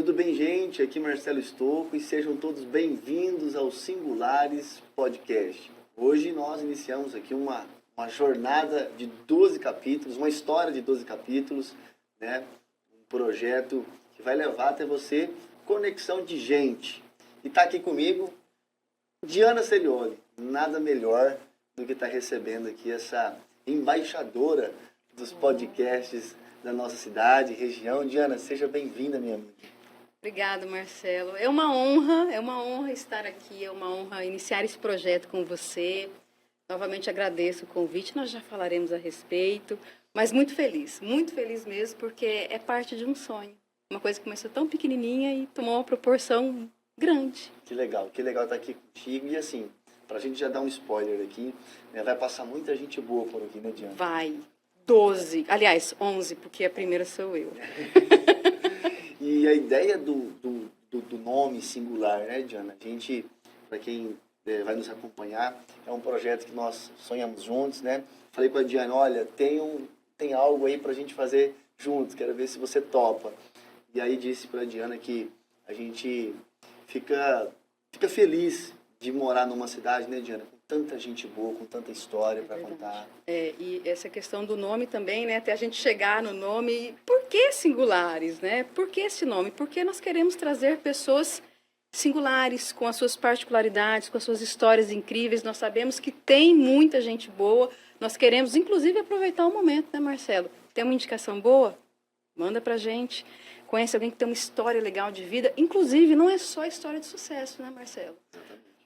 Tudo bem, gente? Aqui Marcelo Estocco e sejam todos bem-vindos ao Singulares Podcast. Hoje nós iniciamos aqui uma jornada de 12 capítulos, uma história de 12 capítulos, né? Um projeto que vai levar até você conexão de gente. E está aqui comigo Diana Cerioli. Nada melhor do que estar recebendo aqui essa embaixadora dos podcasts da nossa cidade, região. Diana, seja bem-vinda, minha amiga. Obrigada, Marcelo. É uma honra estar aqui, é uma honra iniciar esse projeto com você. Novamente agradeço o convite, nós já falaremos a respeito, mas muito feliz mesmo, porque é parte de um sonho. Uma coisa que começou tão pequenininha e tomou uma proporção grande. Que legal estar aqui contigo. E assim, pra gente já dar um spoiler aqui, né, vai passar muita gente boa por aqui, né, Diana? Vai, 12, aliás, 11, porque a primeira sou eu. E a ideia do nome singular, né, Diana? A gente, para quem vai nos acompanhar, é um projeto que nós sonhamos juntos, né? Falei com a Diana, olha, tem algo aí pra gente fazer juntos, quero ver se você topa. E aí disse pra Diana que a gente fica feliz de morar numa cidade, né, Diana? Com tanta gente boa, com tanta história para contar. E essa questão do nome também, né? Até a gente chegar no nome, por que singulares, né? Por que esse nome? Porque nós queremos trazer pessoas singulares, com as suas particularidades, com as suas histórias incríveis. Nós sabemos que tem muita gente boa. Nós queremos, inclusive, aproveitar o momento, né, Marcelo? Tem uma indicação boa? Manda pra gente. Conhece alguém que tem uma história legal de vida? Inclusive, não é só história de sucesso, né, Marcelo?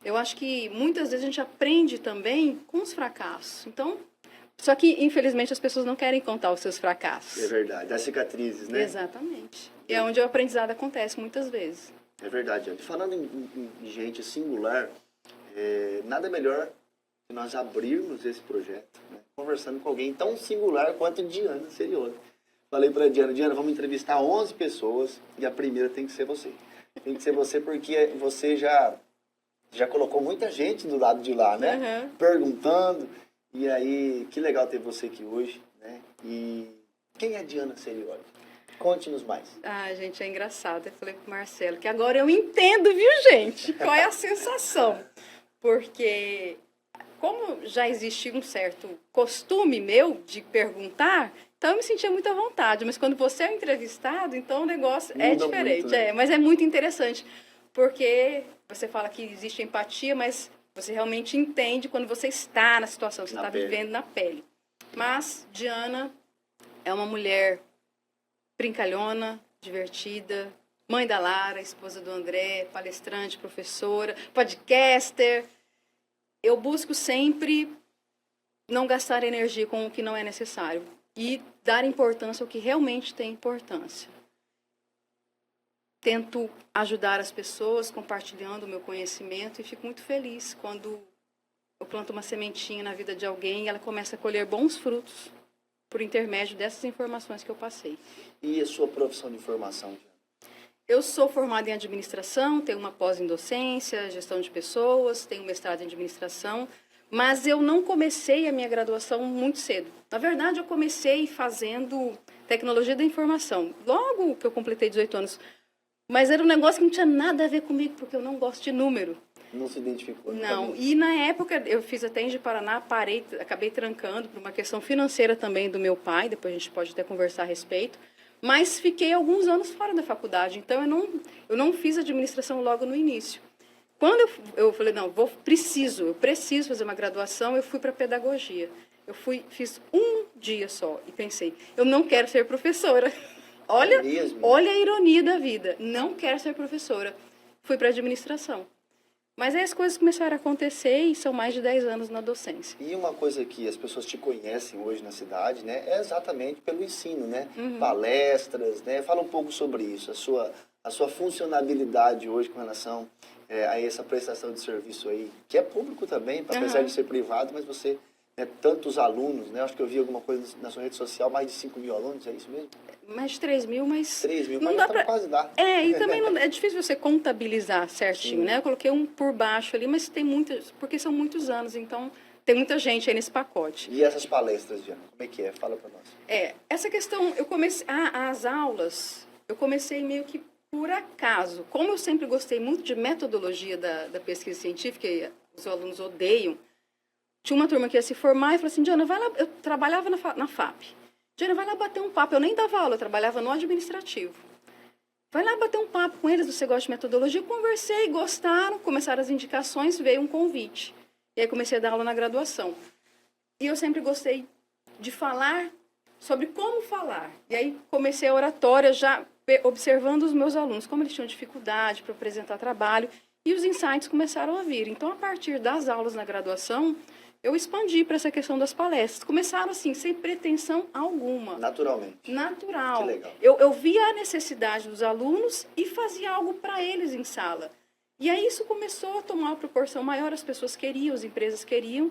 Eu acho que muitas vezes a gente aprende também com os fracassos. Então, só que, infelizmente, as pessoas não querem contar os seus fracassos. É verdade, das cicatrizes, né? Exatamente. E é onde o aprendizado acontece muitas vezes. É verdade, Diana. Falando em gente singular, nada melhor que nós abrirmos esse projeto, né, conversando com alguém tão singular quanto Diana Cerioli. Falei para Diana, vamos entrevistar 11 pessoas e a primeira tem que ser você. Tem que ser você porque você já colocou muita gente do lado de lá, né? Uhum. Perguntando. E aí, que legal ter você aqui hoje, né? E quem é Diana Cerioli? Conte-nos mais. Ah, gente, é engraçado. Eu falei pro Marcelo que agora eu entendo, viu, gente? Qual é a sensação? Porque como já existia um certo costume meu de perguntar, então eu me sentia muito à vontade. Mas quando você é o entrevistado, então o negócio é diferente. Muito, né? Mas é muito interessante, porque você fala que existe empatia, mas você realmente entende quando você está na situação, você está vivendo na pele. Mas Diana é uma mulher brincalhona, divertida, mãe da Lara, esposa do André, palestrante, professora, podcaster. Eu busco sempre não gastar energia com o que não é necessário e dar importância ao que realmente tem importância. Tento ajudar as pessoas compartilhando o meu conhecimento e fico muito feliz quando eu planto uma sementinha na vida de alguém e ela começa a colher bons frutos por intermédio dessas informações que eu passei. E a sua profissão de formação, Diana? Eu sou formada em administração, tenho uma pós em docência, gestão de pessoas, tenho um mestrado em administração, mas eu não comecei a minha graduação muito cedo. Na verdade, eu comecei fazendo tecnologia da informação, logo que eu completei 18 anos. Mas era um negócio que não tinha nada a ver comigo, porque eu não gosto de número. Não se identificou? Não, e na época eu fiz até em Paraná, acabei trancando por uma questão financeira também do meu pai, depois a gente pode até conversar a respeito, mas fiquei alguns anos fora da faculdade, então eu não fiz administração logo no início. Quando eu falei, não, eu preciso fazer uma graduação, eu fui para pedagogia. Fiz um dia só e pensei, eu não quero ser professora. Olha a ironia da vida, não quero ser professora. Fui para administração. Mas aí as coisas começaram a acontecer e são mais de 10 anos na docência. E uma coisa que as pessoas te conhecem hoje na cidade, né, é exatamente pelo ensino, né? Uhum. Palestras, né? Fala um pouco sobre isso, a sua funcionalidade hoje com relação a essa prestação de serviço aí, que é público também, apesar de ser privado, mas você, né, tantos alunos, né? Acho que eu vi alguma coisa na sua rede social, mais de 5 mil alunos, é isso mesmo? Mais de 3 mil, mas... 3 mil, não mas dá pra quase dá. E também é difícil você contabilizar certinho, Sim. né? Eu coloquei um por baixo ali, mas tem muitas, porque são muitos anos, então tem muita gente aí nesse pacote. E essas palestras, Diana, como é que é? Fala pra nós. Essa questão, eu comecei... as aulas, eu comecei meio que por acaso, como eu sempre gostei muito de metodologia da pesquisa científica, e os alunos odeiam, tinha uma turma que ia se formar e falou assim, Diana, vai lá, eu trabalhava na FAP. Diana, vai lá bater um papo. Eu nem dava aula, eu trabalhava no administrativo. Vai lá bater um papo com eles, você gosta de metodologia? Eu conversei, gostaram, começaram as indicações, veio um convite. E aí comecei a dar aula na graduação. E eu sempre gostei de falar sobre como falar. E aí comecei a oratória já observando os meus alunos, como eles tinham dificuldade para apresentar trabalho, e os insights começaram a vir. Então, a partir das aulas na graduação, eu expandi para essa questão das palestras. Começaram assim, sem pretensão alguma. Naturalmente. Natural. Que legal. Eu via a necessidade dos alunos e fazia algo para eles em sala. E aí isso começou a tomar uma proporção maior, as pessoas queriam, as empresas queriam.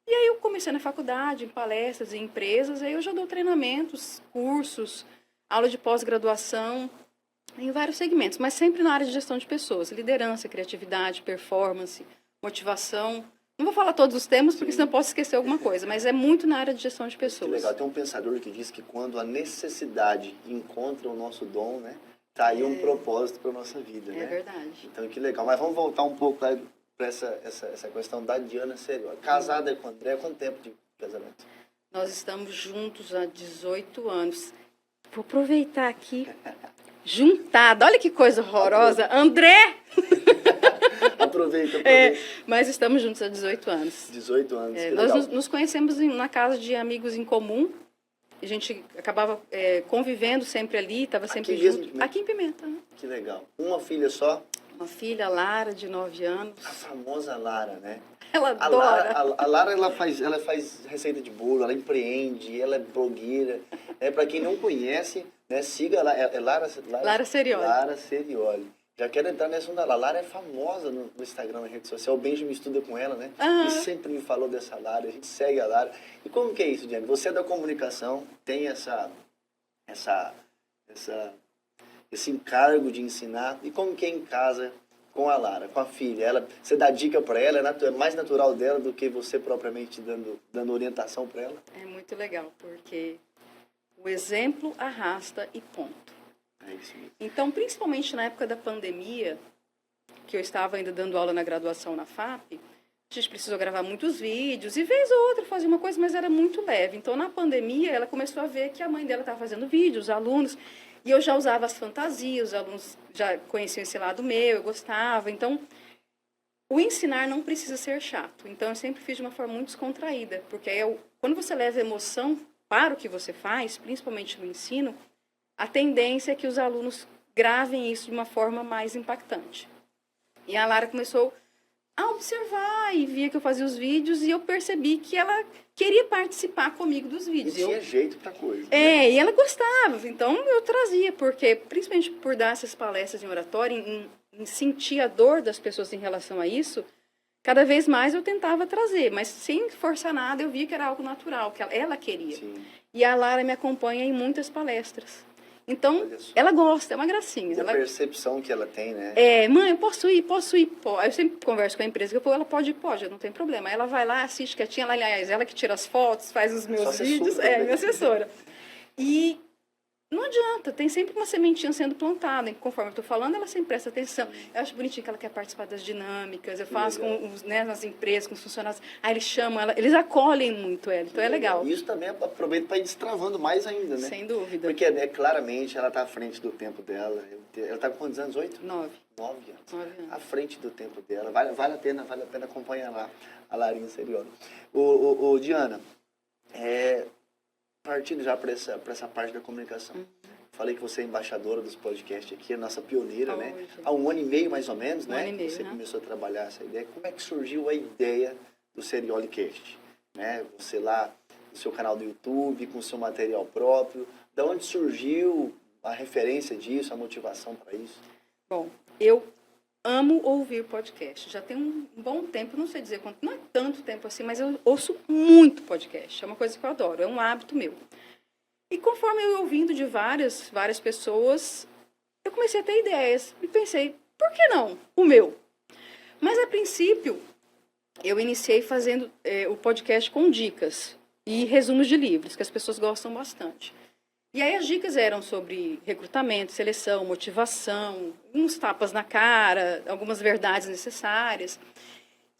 E aí eu comecei na faculdade, em palestras, em empresas, aí eu já dou treinamentos, cursos, aula de pós-graduação, em vários segmentos, mas sempre na área de gestão de pessoas, liderança, criatividade, performance, motivação. Não vou falar todos os temas, porque senão eu posso esquecer alguma coisa, mas é muito na área de gestão de pessoas. Que legal. Tem um pensador que diz que quando a necessidade encontra o nosso dom, né, tá aí um propósito para nossa vida, né? É verdade. Então, que legal. Mas vamos voltar um pouco para essa questão da Diana Serioli. Casada com o André, quanto tempo de casamento? Nós estamos juntos há 18 anos. Vou aproveitar aqui, juntada. Olha que coisa horrorosa. André! Aproveita. Mas estamos juntos há 18 anos. 18 anos, que Nós legal. nos conhecemos na casa de amigos em comum. A gente acabava convivendo sempre ali, estava sempre Aqui mesmo, junto. né? Aqui em Pimenta, né? Que legal. Uma filha só? Uma filha, Lara, de 9 anos. A famosa Lara, né? Ela A adora. Lara ela faz receita de bolo, ela empreende, ela é blogueira. Para quem não conhece, né, siga lá. Lara Serioli. Lara Serioli. Já quero entrar nessa onda. A Lara é famosa no Instagram, na rede social. O Benjamin estuda com ela, né? E sempre me falou dessa Lara. A gente segue a Lara. E como que é isso, Diane? Você é da comunicação, tem esse encargo de ensinar. E como que é em casa com a Lara, com a filha? Você dá dica para ela? É mais natural dela do que você propriamente dando orientação para ela? É muito legal, porque o exemplo arrasta e ponto. É isso mesmo. Então, principalmente na época da pandemia, que eu estava ainda dando aula na graduação na FAP, a gente precisou gravar muitos vídeos, e vez ou outra fazia uma coisa, mas era muito leve. Então, na pandemia, ela começou a ver que a mãe dela estava fazendo vídeos, os alunos, e eu já usava as fantasias, os alunos já conheciam esse lado meu, eu gostava. Então, o ensinar não precisa ser chato. Então, eu sempre fiz de uma forma muito descontraída, porque aí quando você leva emoção para o que você faz, principalmente no ensino, a tendência é que os alunos gravem isso de uma forma mais impactante. E a Lara começou a observar e via que eu fazia os vídeos e eu percebi que ela queria participar comigo dos vídeos. E tinha jeito pra coisa. Né? E ela gostava. Então, eu trazia, porque, principalmente por dar essas palestras em oratória, em sentir a dor das pessoas em relação a isso, cada vez mais eu tentava trazer, mas sem forçar nada, eu via que era algo natural, que ela queria. Sim. E a Lara me acompanha em muitas palestras. Então, ela gosta, é uma gracinha. A percepção que ela tem, né? Mãe, eu posso ir. Aí eu sempre converso com a empresa, que ela pode, não tem problema. Aí ela vai lá, assiste quietinha, aliás, ela que tira as fotos, faz os meus vídeos, minha assessora. E não adianta, tem sempre uma sementinha sendo plantada, e conforme eu estou falando, ela sempre presta atenção. Eu acho bonitinho que ela quer participar das dinâmicas, eu faço nas empresas, com os funcionários, aí eles chamam ela, eles acolhem muito ela, então é legal. E isso também aproveita para ir destravando mais ainda, né? Sem dúvida. Porque claramente ela está à frente do tempo dela. Ela está com quantos anos? 8? 9. 9 anos. 9 anos. À frente do tempo dela. Vale a pena acompanhar lá a Larinha Serioli. Ô, Diana, partindo já para essa parte da comunicação. Falei que você é embaixadora dos podcasts aqui, a nossa pioneira, né? Há 1 ano e meio, mais ou menos, né? 1 ano e meio, você começou a trabalhar essa ideia. Como é que surgiu a ideia do SerioliCast? Né? Você lá no seu canal do YouTube, com o seu material próprio. Da onde surgiu a referência disso, a motivação para isso? Bom, eu amo ouvir podcast. Já tem um bom tempo, não sei dizer quanto, não é tanto tempo assim, mas eu ouço muito podcast. É uma coisa que eu adoro, é um hábito meu. E conforme eu ia ouvindo de várias pessoas, eu comecei a ter ideias. E pensei, por que não o meu? Mas, a princípio, eu iniciei fazendo o podcast com dicas e resumos de livros, que as pessoas gostam bastante. E aí as dicas eram sobre recrutamento, seleção, motivação, uns tapas na cara, algumas verdades necessárias.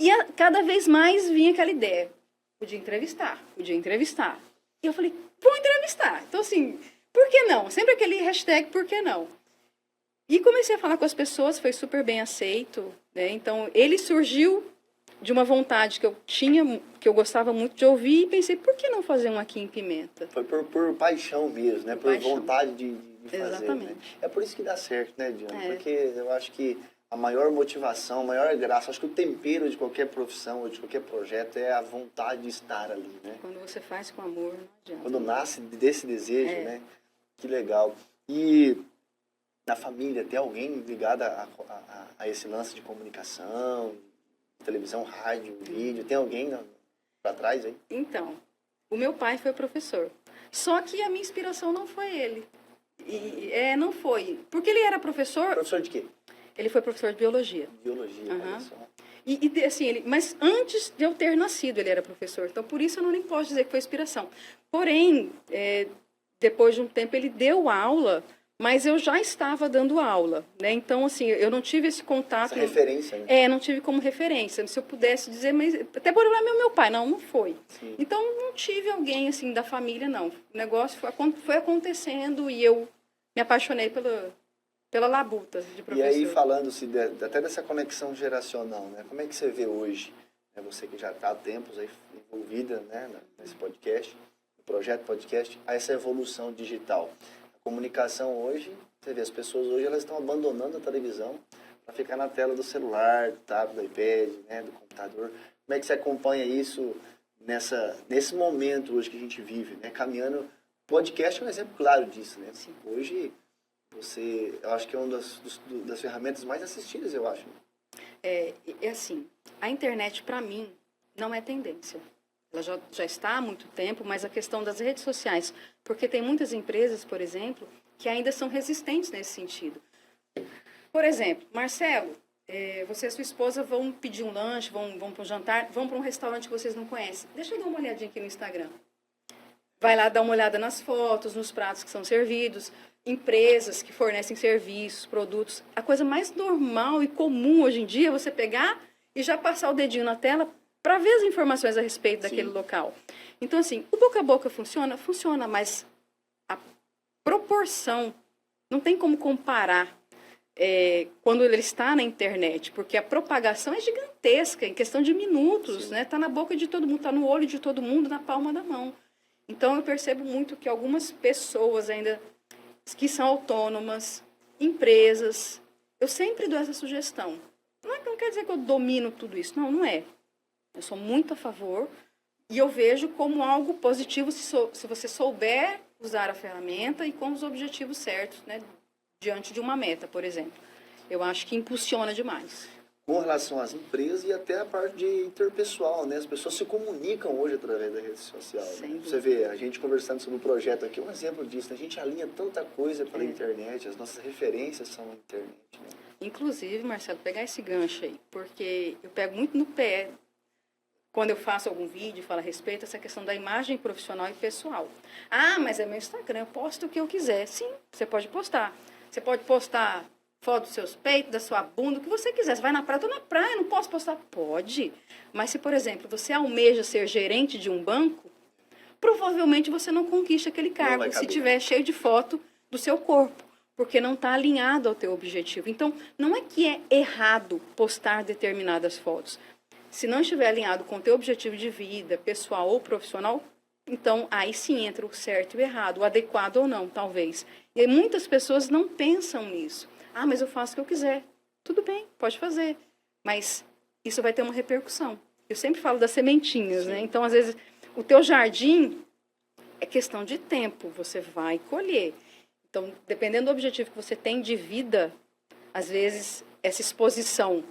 E cada vez mais vinha aquela ideia, podia entrevistar. E eu falei, vou entrevistar. Então, assim, por que não? Sempre aquele hashtag, por que não? E comecei a falar com as pessoas, foi super bem aceito, né? Então, ele surgiu de uma vontade que eu tinha, que eu gostava muito de ouvir, e pensei, por que não fazer um aqui em Pimenta? Foi por paixão mesmo, né? Por paixão. Vontade de fazer. Exatamente. Né? É por isso que dá certo, né, Diana? É. Porque eu acho que a maior motivação, a maior graça, acho que o tempero de qualquer profissão ou de qualquer projeto é a vontade de estar ali, né? Quando você faz com amor, não adianta. Quando nasce desse desejo, né? Que legal. E na família, tem alguém ligado a esse lance de comunicação, televisão, rádio, vídeo? Tem alguém para trás aí? Então, o meu pai foi professor. Só que a minha inspiração não foi ele. Não foi. Porque ele era professor... Professor de quê? Ele foi professor de biologia. Biologia, olha só. Assim, mas antes de eu ter nascido, ele era professor. Então, por isso eu nem posso dizer que foi inspiração. Porém, depois de um tempo, ele deu aula, mas eu já estava dando aula, né? Então, assim, eu não tive esse contato... Essa referência, né? Não tive como referência. Se eu pudesse dizer, mas... Até por lá, meu pai. Não foi. Sim. Então, não tive alguém, assim, da família, não. O negócio foi acontecendo e eu me apaixonei pela labuta de professor. E aí, falando-se até dessa conexão geracional, né? Como é que você vê hoje, né? Você que já está há tempos aí envolvida, né, nesse podcast, no projeto podcast, a essa evolução digital. A comunicação hoje, você vê, as pessoas hoje elas estão abandonando a televisão para ficar na tela do celular, do tablet, do iPad, né, do computador. Como é que você acompanha isso nesse momento hoje que a gente vive, né? Caminhando, podcast é um exemplo claro disso, né? Sim. Hoje... eu acho que é uma das ferramentas mais assistidas, eu acho. Assim, a internet, para mim, não é tendência. Ela já está há muito tempo, mas a questão das redes sociais, porque tem muitas empresas, por exemplo, que ainda são resistentes nesse sentido. Por exemplo, Marcelo, você e sua esposa vão pedir um lanche, vão para um jantar, vão para um restaurante que vocês não conhecem. Deixa eu dar uma olhadinha aqui no Instagram. Vai lá dar uma olhada nas fotos, nos pratos que são servidos, empresas que fornecem serviços, produtos. A coisa mais normal e comum hoje em dia é você pegar e já passar o dedinho na tela para ver as informações a respeito daquele local. Então, assim, o boca a boca funciona? Funciona, mas a proporção não tem como comparar quando ele está na internet, porque a propagação é gigantesca, em questão de minutos, né? Está na boca de todo mundo, está no olho de todo mundo, na palma da mão. Então, eu percebo muito que algumas pessoas ainda que são autônomas, empresas, eu sempre dou essa sugestão. Não quer dizer que eu domino tudo isso, não é. Eu sou muito a favor e eu vejo como algo positivo se você souber usar a ferramenta e com os objetivos certos, né, diante de uma meta, por exemplo. Eu acho que impulsiona demais. Com relação às empresas e até a parte de interpessoal, né? As pessoas se comunicam hoje através da rede social. Né? Você vê, a gente conversando sobre o projeto aqui, um exemplo disso, né? A gente alinha tanta coisa pela internet, as nossas referências são na internet. Né? Inclusive, Marcelo, pegar esse gancho aí, porque eu pego muito no pé quando eu faço algum vídeo, falo a respeito dessa questão da imagem profissional e pessoal. Ah, mas é meu Instagram, eu posto o que eu quiser. Sim, você pode postar. Você pode postar foto dos seus peitos, da sua bunda, o que você quiser. Você vai na praia, eu estou na praia, não posso postar? Pode. Mas se, por exemplo, você almeja ser gerente de um banco, provavelmente você não conquista aquele cargo se tiver cheio de foto do seu corpo, porque não está alinhado ao teu objetivo. Então, não é que é errado postar determinadas fotos. Se não estiver alinhado com o teu objetivo de vida, pessoal ou profissional, então aí sim entra o certo e o errado, o adequado ou não, talvez. E aí, muitas pessoas não pensam nisso. Ah, mas eu faço o que eu quiser. Tudo bem, pode fazer. Mas isso vai ter uma repercussão. Eu sempre falo das sementinhas, né? Então, às vezes, o teu jardim é questão de tempo. Você vai colher. Então, dependendo do objetivo que você tem de vida, às vezes, essa exposição,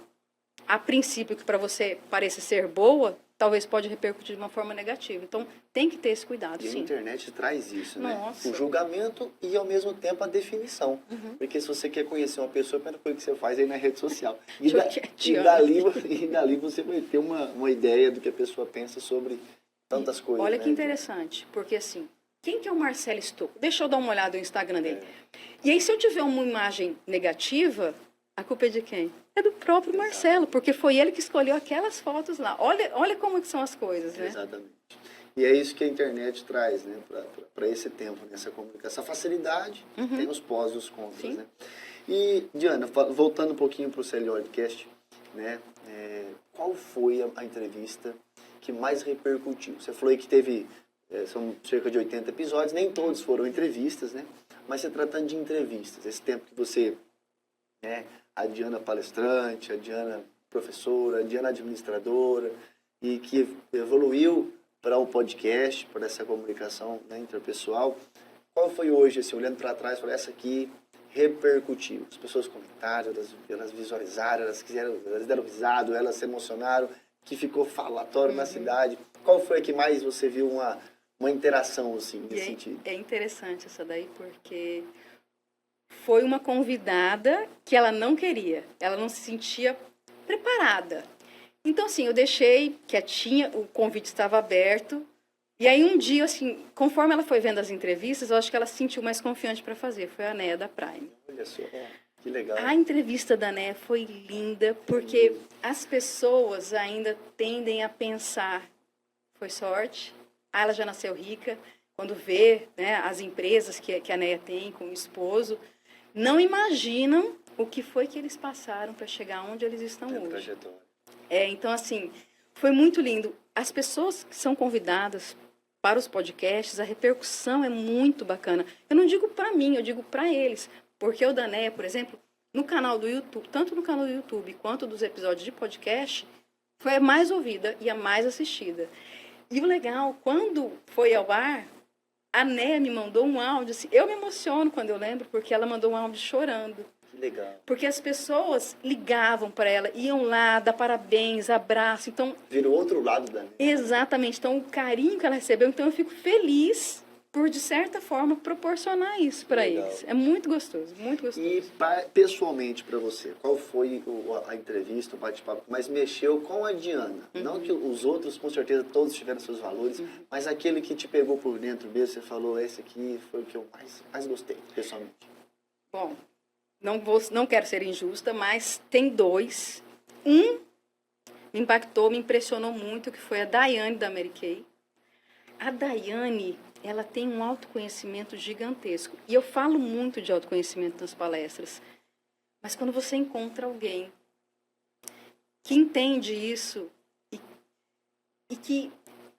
a princípio, que para você pareça ser boa, talvez pode repercutir de uma forma negativa. Então, tem que ter esse cuidado, e sim. a internet traz isso, né? Nossa. O julgamento e, ao mesmo tempo, a definição. Porque se você quer conhecer uma pessoa, a primeira coisa que você faz é ir na rede social. E dali você vai ter uma ideia do que a pessoa pensa sobre tantas coisas. Olha né? que interessante, porque assim, quem que é o Marcelo Stocco? Deixa eu dar uma olhada no Instagram dele. E aí, se eu tiver uma imagem negativa, a culpa é de quem? É do próprio Marcelo, porque foi ele que escolheu aquelas fotos lá. Olha como que são as coisas, né? Exatamente. E é isso que a internet traz, né, para esse tempo, nessa comunicação. Essa facilidade, tem os pós e os contras, Sim. né? E, Diana, voltando um pouquinho para o CLOcast, né, qual foi a entrevista que mais repercutiu? Você falou aí que teve, são cerca de 80 episódios, nem todos foram entrevistas, né? Mas se tratando de entrevistas, esse tempo que você, né, a Diana palestrante, a Diana professora, a Diana administradora, e que evoluiu para o podcast, para essa comunicação, né, interpessoal, qual foi hoje, assim, olhando para trás, falei, essa aqui repercutiu? As pessoas comentaram, elas visualizaram, elas deram risada, elas se emocionaram, que ficou falatório na cidade. Qual foi a que mais você viu uma interação, assim, nesse sentido? É interessante essa daí, porque foi uma convidada que ela não queria, ela não se sentia preparada. Então, assim, eu deixei quietinha, o convite estava aberto, e aí um dia, assim, conforme ela foi vendo as entrevistas, eu acho que ela se sentiu mais confiante para fazer, foi a Néia da Prime. Olha só, que legal. A entrevista da Néia foi linda, porque as pessoas ainda tendem a pensar, foi sorte, ela já nasceu rica, quando vê, né, as empresas que a Néia tem com o esposo, não imaginam o que foi que eles passaram para chegar onde eles estão hoje. Trajetória. Então, assim, foi muito lindo. As pessoas que são convidadas para os podcasts, a repercussão é muito bacana. Eu não digo para mim, eu digo para eles. Porque o da Néia, por exemplo, no canal do YouTube, tanto no canal do YouTube quanto dos episódios de podcast, foi a mais ouvida e a mais assistida. E o legal, quando foi ao ar, a Néia me mandou um áudio, assim, eu me emociono quando eu lembro, porque ela mandou um áudio chorando. Que legal. Porque as pessoas ligavam para ela, iam lá, dar parabéns, abraço. Então, virou outro lado da Néia. Exatamente. Então, o carinho que ela recebeu, então eu fico feliz por, de certa forma, proporcionar isso para eles. É muito gostoso, muito gostoso. E pessoalmente para você, qual foi a entrevista, o bate-papo que mais mexeu com a Diana? Não que os outros, com certeza, todos tiveram seus valores, mas aquele que te pegou por dentro mesmo, você falou, esse aqui foi o que eu mais gostei, pessoalmente. Bom, não quero ser injusta, mas tem dois. Um me impactou, me impressionou muito, que foi a Daiane da Mary Kay. A Daiane, ela tem um autoconhecimento gigantesco. E eu falo muito de autoconhecimento nas palestras. Mas quando você encontra alguém que entende isso e que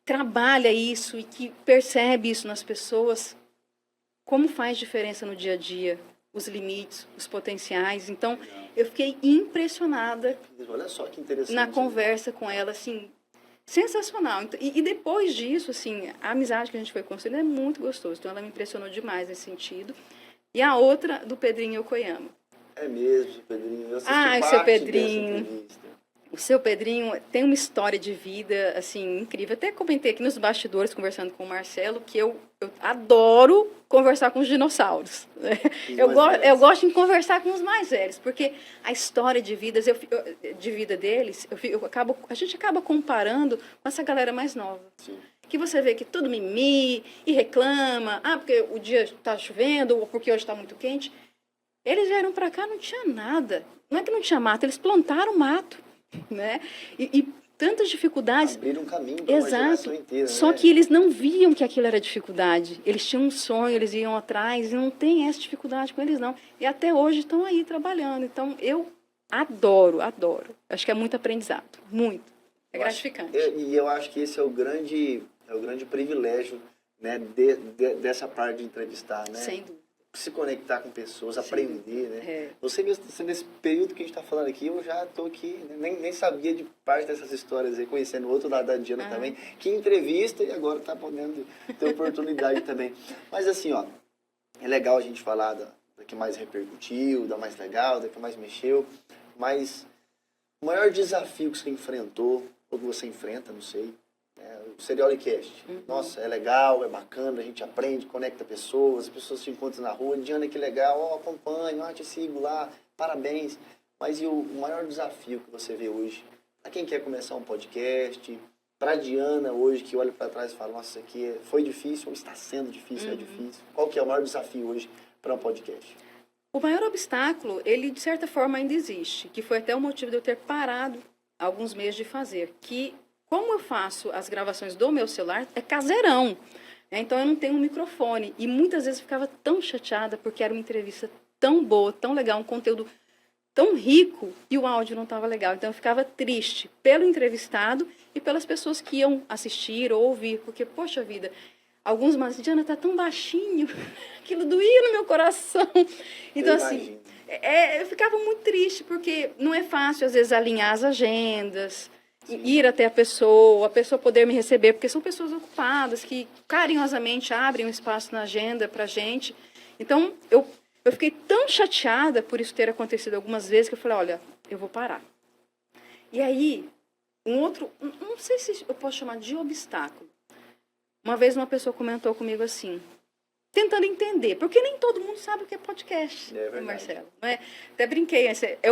trabalha isso e que percebe isso nas pessoas, como faz diferença no dia a dia, os limites, os potenciais. Então, eu fiquei impressionada. Olha só que interessante. Na conversa com ela, assim, sensacional. E depois disso, assim, a amizade que a gente foi construindo é muito gostoso. Então, ela me impressionou demais nesse sentido. E a outra, do Pedrinho Yokoyama. É mesmo, Pedrinho. Eu assisti o seu parte Pedrinho. dessa entrevista. O seu Pedrinho tem uma história de vida, assim, incrível. Até comentei aqui nos bastidores, conversando com o Marcelo, que eu adoro conversar com os dinossauros. Eu gosto de conversar com os mais velhos, porque a história de vidas, de vida deles, a gente acaba comparando com essa galera mais nova. Sim. Que você vê que tudo mimimi e reclama, porque o dia está chovendo ou porque hoje está muito quente. Eles vieram para cá, não tinha nada. Não é que não tinha mato, eles plantaram mato. Né? E tantas dificuldades. Abriram um caminho para uma geração inteira. Só que eles não viam que aquilo era dificuldade. Eles tinham um sonho, eles iam atrás, e não tem essa dificuldade com eles, não. E até hoje estão aí trabalhando. Então, eu adoro. Acho que é muito aprendizado. Muito. É gratificante. E eu acho que esse é o grande privilégio, né, dessa parte de entrevistar, né? Sem dúvida. Se conectar com pessoas, aprender, né? É. Você mesmo, nesse período que a gente está falando aqui, eu já estou aqui, né? nem sabia de parte dessas histórias aí, conhecendo o outro lado da Diana também, que entrevista e agora está podendo ter oportunidade também. Mas assim, ó, é legal a gente falar da que mais repercutiu, da mais legal, da que mais mexeu, mas o maior desafio que você enfrentou, ou que você enfrenta, não sei, o CLOcast. Nossa, é legal, é bacana, a gente aprende, conecta pessoas, as pessoas te encontram na rua, Diana, que legal, acompanho, te sigo lá, parabéns. Mas e o maior desafio que você vê hoje, para quem quer começar um podcast, Para Diana hoje, que olha para trás e fala, nossa, isso aqui foi difícil ou está sendo difícil, é difícil? Qual que é o maior desafio hoje para um podcast? O maior obstáculo, ele de certa forma ainda existe, que foi até o motivo de eu ter parado alguns meses de fazer, que como eu faço as gravações do meu celular, é caseirão, né? Então eu não tenho um microfone, e muitas vezes eu ficava tão chateada porque era uma entrevista tão boa, tão legal, um conteúdo tão rico, e o áudio não estava legal. Então eu ficava triste pelo entrevistado e pelas pessoas que iam assistir ou ouvir, porque, poxa vida, alguns, mas Diana, tá tão baixinho, aquilo doía no meu coração. Então, assim, eu ficava muito triste, porque não é fácil, às vezes, alinhar as agendas, ir até a pessoa poder me receber, porque são pessoas ocupadas, que carinhosamente abrem um espaço na agenda pra gente. Então, eu fiquei tão chateada por isso ter acontecido algumas vezes, que eu falei, olha, eu vou parar. E aí, um outro, não sei se eu posso chamar de obstáculo. Uma vez uma pessoa comentou comigo assim, tentando entender, porque nem todo mundo sabe o que é podcast, Marcelo. Não é? Até brinquei,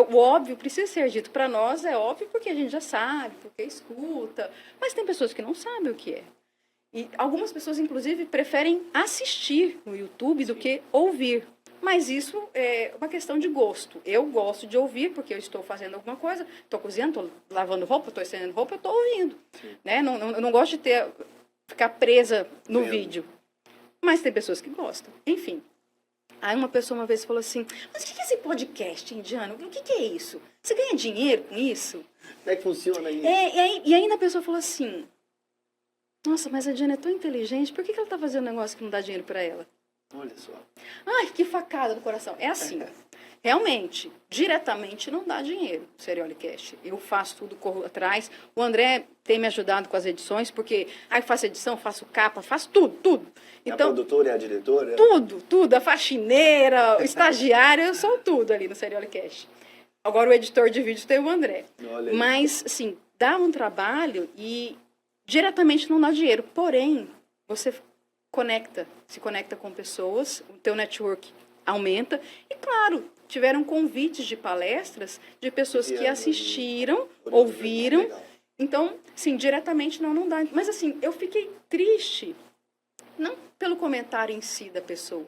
o óbvio precisa ser dito. Para nós é óbvio porque a gente já sabe, porque escuta, mas tem pessoas que não sabem o que é. E algumas pessoas, inclusive, preferem assistir no YouTube do que ouvir. Mas isso é uma questão de gosto. Eu gosto de ouvir porque eu estou fazendo alguma coisa, estou cozinhando, estou lavando roupa, estou estendendo roupa, eu estou ouvindo. Né? Eu não gosto de ficar presa no vídeo. Mas tem pessoas que gostam. Enfim. Aí uma pessoa uma vez falou assim, mas o que é esse podcast, Indiano? O que é isso? Você ganha dinheiro com isso? Como é que funciona isso? E aí a pessoa falou assim, nossa, mas a Diana é tão inteligente, por que ela está fazendo um negócio que não dá dinheiro para ela? Olha só. Ai, que facada no coração. É assim, realmente, diretamente não dá dinheiro o Seriolicast. Eu faço tudo, corro atrás. O André tem me ajudado com as edições, porque eu faço edição, faço capa, faço tudo. Então, a produtora e a diretora? Tudo. A faxineira, o estagiário, eu sou tudo ali no Seriolicast. Agora o editor de vídeo tem o André. Mas, assim, dá um trabalho e diretamente não dá dinheiro. Porém, você se conecta com pessoas, o teu network aumenta. E, claro, tiveram convites de palestras de pessoas que assistiram, ouviram. Então, sim, diretamente não dá. Mas, assim, eu fiquei triste, não pelo comentário em si da pessoa,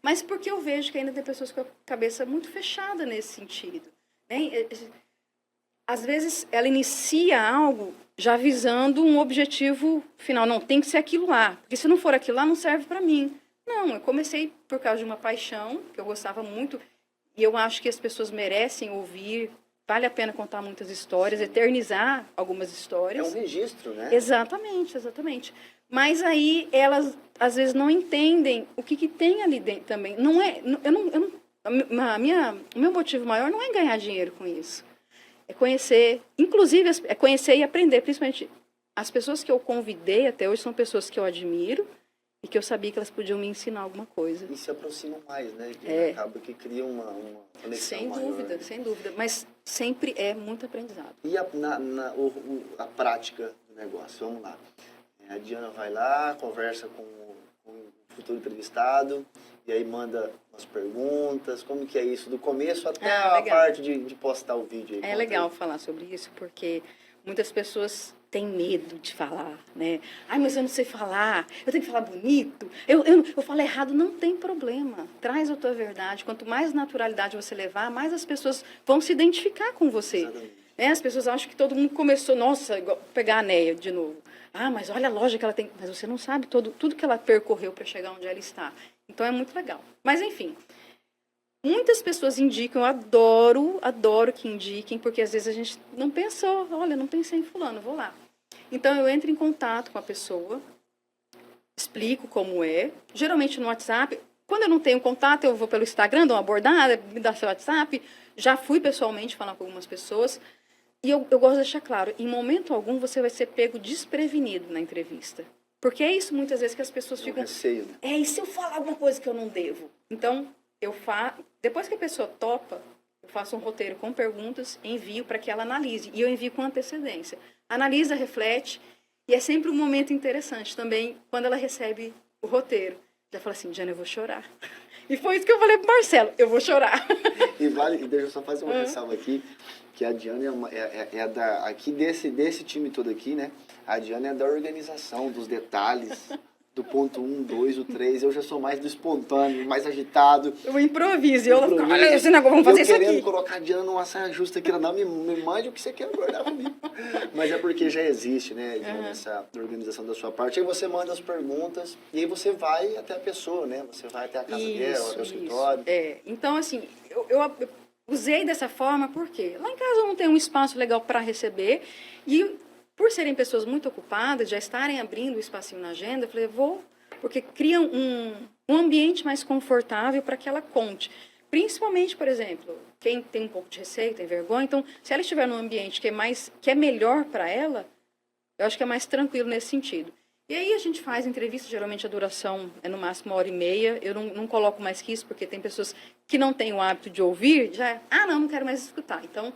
mas porque eu vejo que ainda tem pessoas com a cabeça muito fechada nesse sentido. Né? Às vezes, ela inicia algo já visando um objetivo final. Não, tem que ser aquilo lá. Porque se não for aquilo lá, não serve para mim. Não, eu comecei por causa de uma paixão, que eu gostava muito, e eu acho que as pessoas merecem ouvir, vale a pena contar muitas histórias, eternizar algumas histórias. É um registro, né? Exatamente. Mas aí elas, às vezes, não entendem o que tem ali dentro também. Não é, o meu motivo maior não é ganhar dinheiro com isso. É conhecer, inclusive, é conhecer e aprender, principalmente as pessoas que eu convidei até hoje são pessoas que eu admiro e que eu sabia que elas podiam me ensinar alguma coisa. E se aproximam mais, né? Acaba que cria uma conexão maior. Sem dúvida, mas sempre é muito aprendizado. E a prática do negócio, vamos lá. A Diana vai lá, conversa com o futuro entrevistado, e aí manda umas perguntas, como que é isso, do começo até a parte de postar o vídeo. Aí, é legal falar sobre isso, porque muitas pessoas têm medo de falar, né? Ai, mas eu não sei falar, eu tenho que falar bonito, eu falo errado, não tem problema. Traz a tua verdade, quanto mais naturalidade você levar, mais as pessoas vão se identificar com você. Exatamente. As pessoas acham que todo mundo começou, nossa, pegar a Neia de novo. Ah, mas olha a loja que ela tem. Mas você não sabe tudo que ela percorreu para chegar onde ela está. Então é muito legal. Mas enfim, muitas pessoas indicam, eu adoro que indiquem, porque às vezes a gente não pensou, olha, não pensei em fulano, vou lá. Então eu entro em contato com a pessoa, explico como é, geralmente no WhatsApp. Quando eu não tenho contato, eu vou pelo Instagram, dou uma abordada, me dá seu WhatsApp. Já fui pessoalmente falar com algumas pessoas. E eu gosto de deixar claro, em momento algum você vai ser pego desprevenido na entrevista. Porque é isso muitas vezes que as pessoas ficam... receio, né? E se eu falar alguma coisa que eu não devo? Então, depois que a pessoa topa, eu faço um roteiro com perguntas, envio para que ela analise. E eu envio com antecedência. Analisa, reflete, e é sempre um momento interessante também, quando ela recebe o roteiro. Já fala assim, Diana, eu vou chorar. E foi isso que eu falei pro Marcelo, eu vou chorar. E deixa eu só fazer uma ressalva aqui, que a Diana aqui desse time todo aqui, né? A Diana é da organização, dos detalhes, do ponto 1, 2, o 3. Eu já sou mais do espontâneo, mais agitado. Eu improviso. Olha esse negócio, vamos fazer isso aqui. Eu querendo colocar a Diana numa saia justa aqui. Não, me mande o que você quer abordar comigo. Mas é porque já existe, né, Diana, essa organização da sua parte. Aí você manda as perguntas e aí você vai até a pessoa, né? Você vai até a casa dela, até o escritório. Então, assim, eu usei dessa forma porque lá em casa eu não tenho um espaço legal para receber e por serem pessoas muito ocupadas, já estarem abrindo um espacinho na agenda, eu falei, porque cria um ambiente mais confortável para que ela conte. Principalmente, por exemplo, quem tem um pouco de receio, tem vergonha, então, se ela estiver num ambiente que é melhor para ela, eu acho que é mais tranquilo nesse sentido. E aí a gente faz entrevista, geralmente a duração é no máximo 1h30, eu não coloco mais que isso, porque tem pessoas que não têm o hábito de ouvir, não quero mais escutar. Então,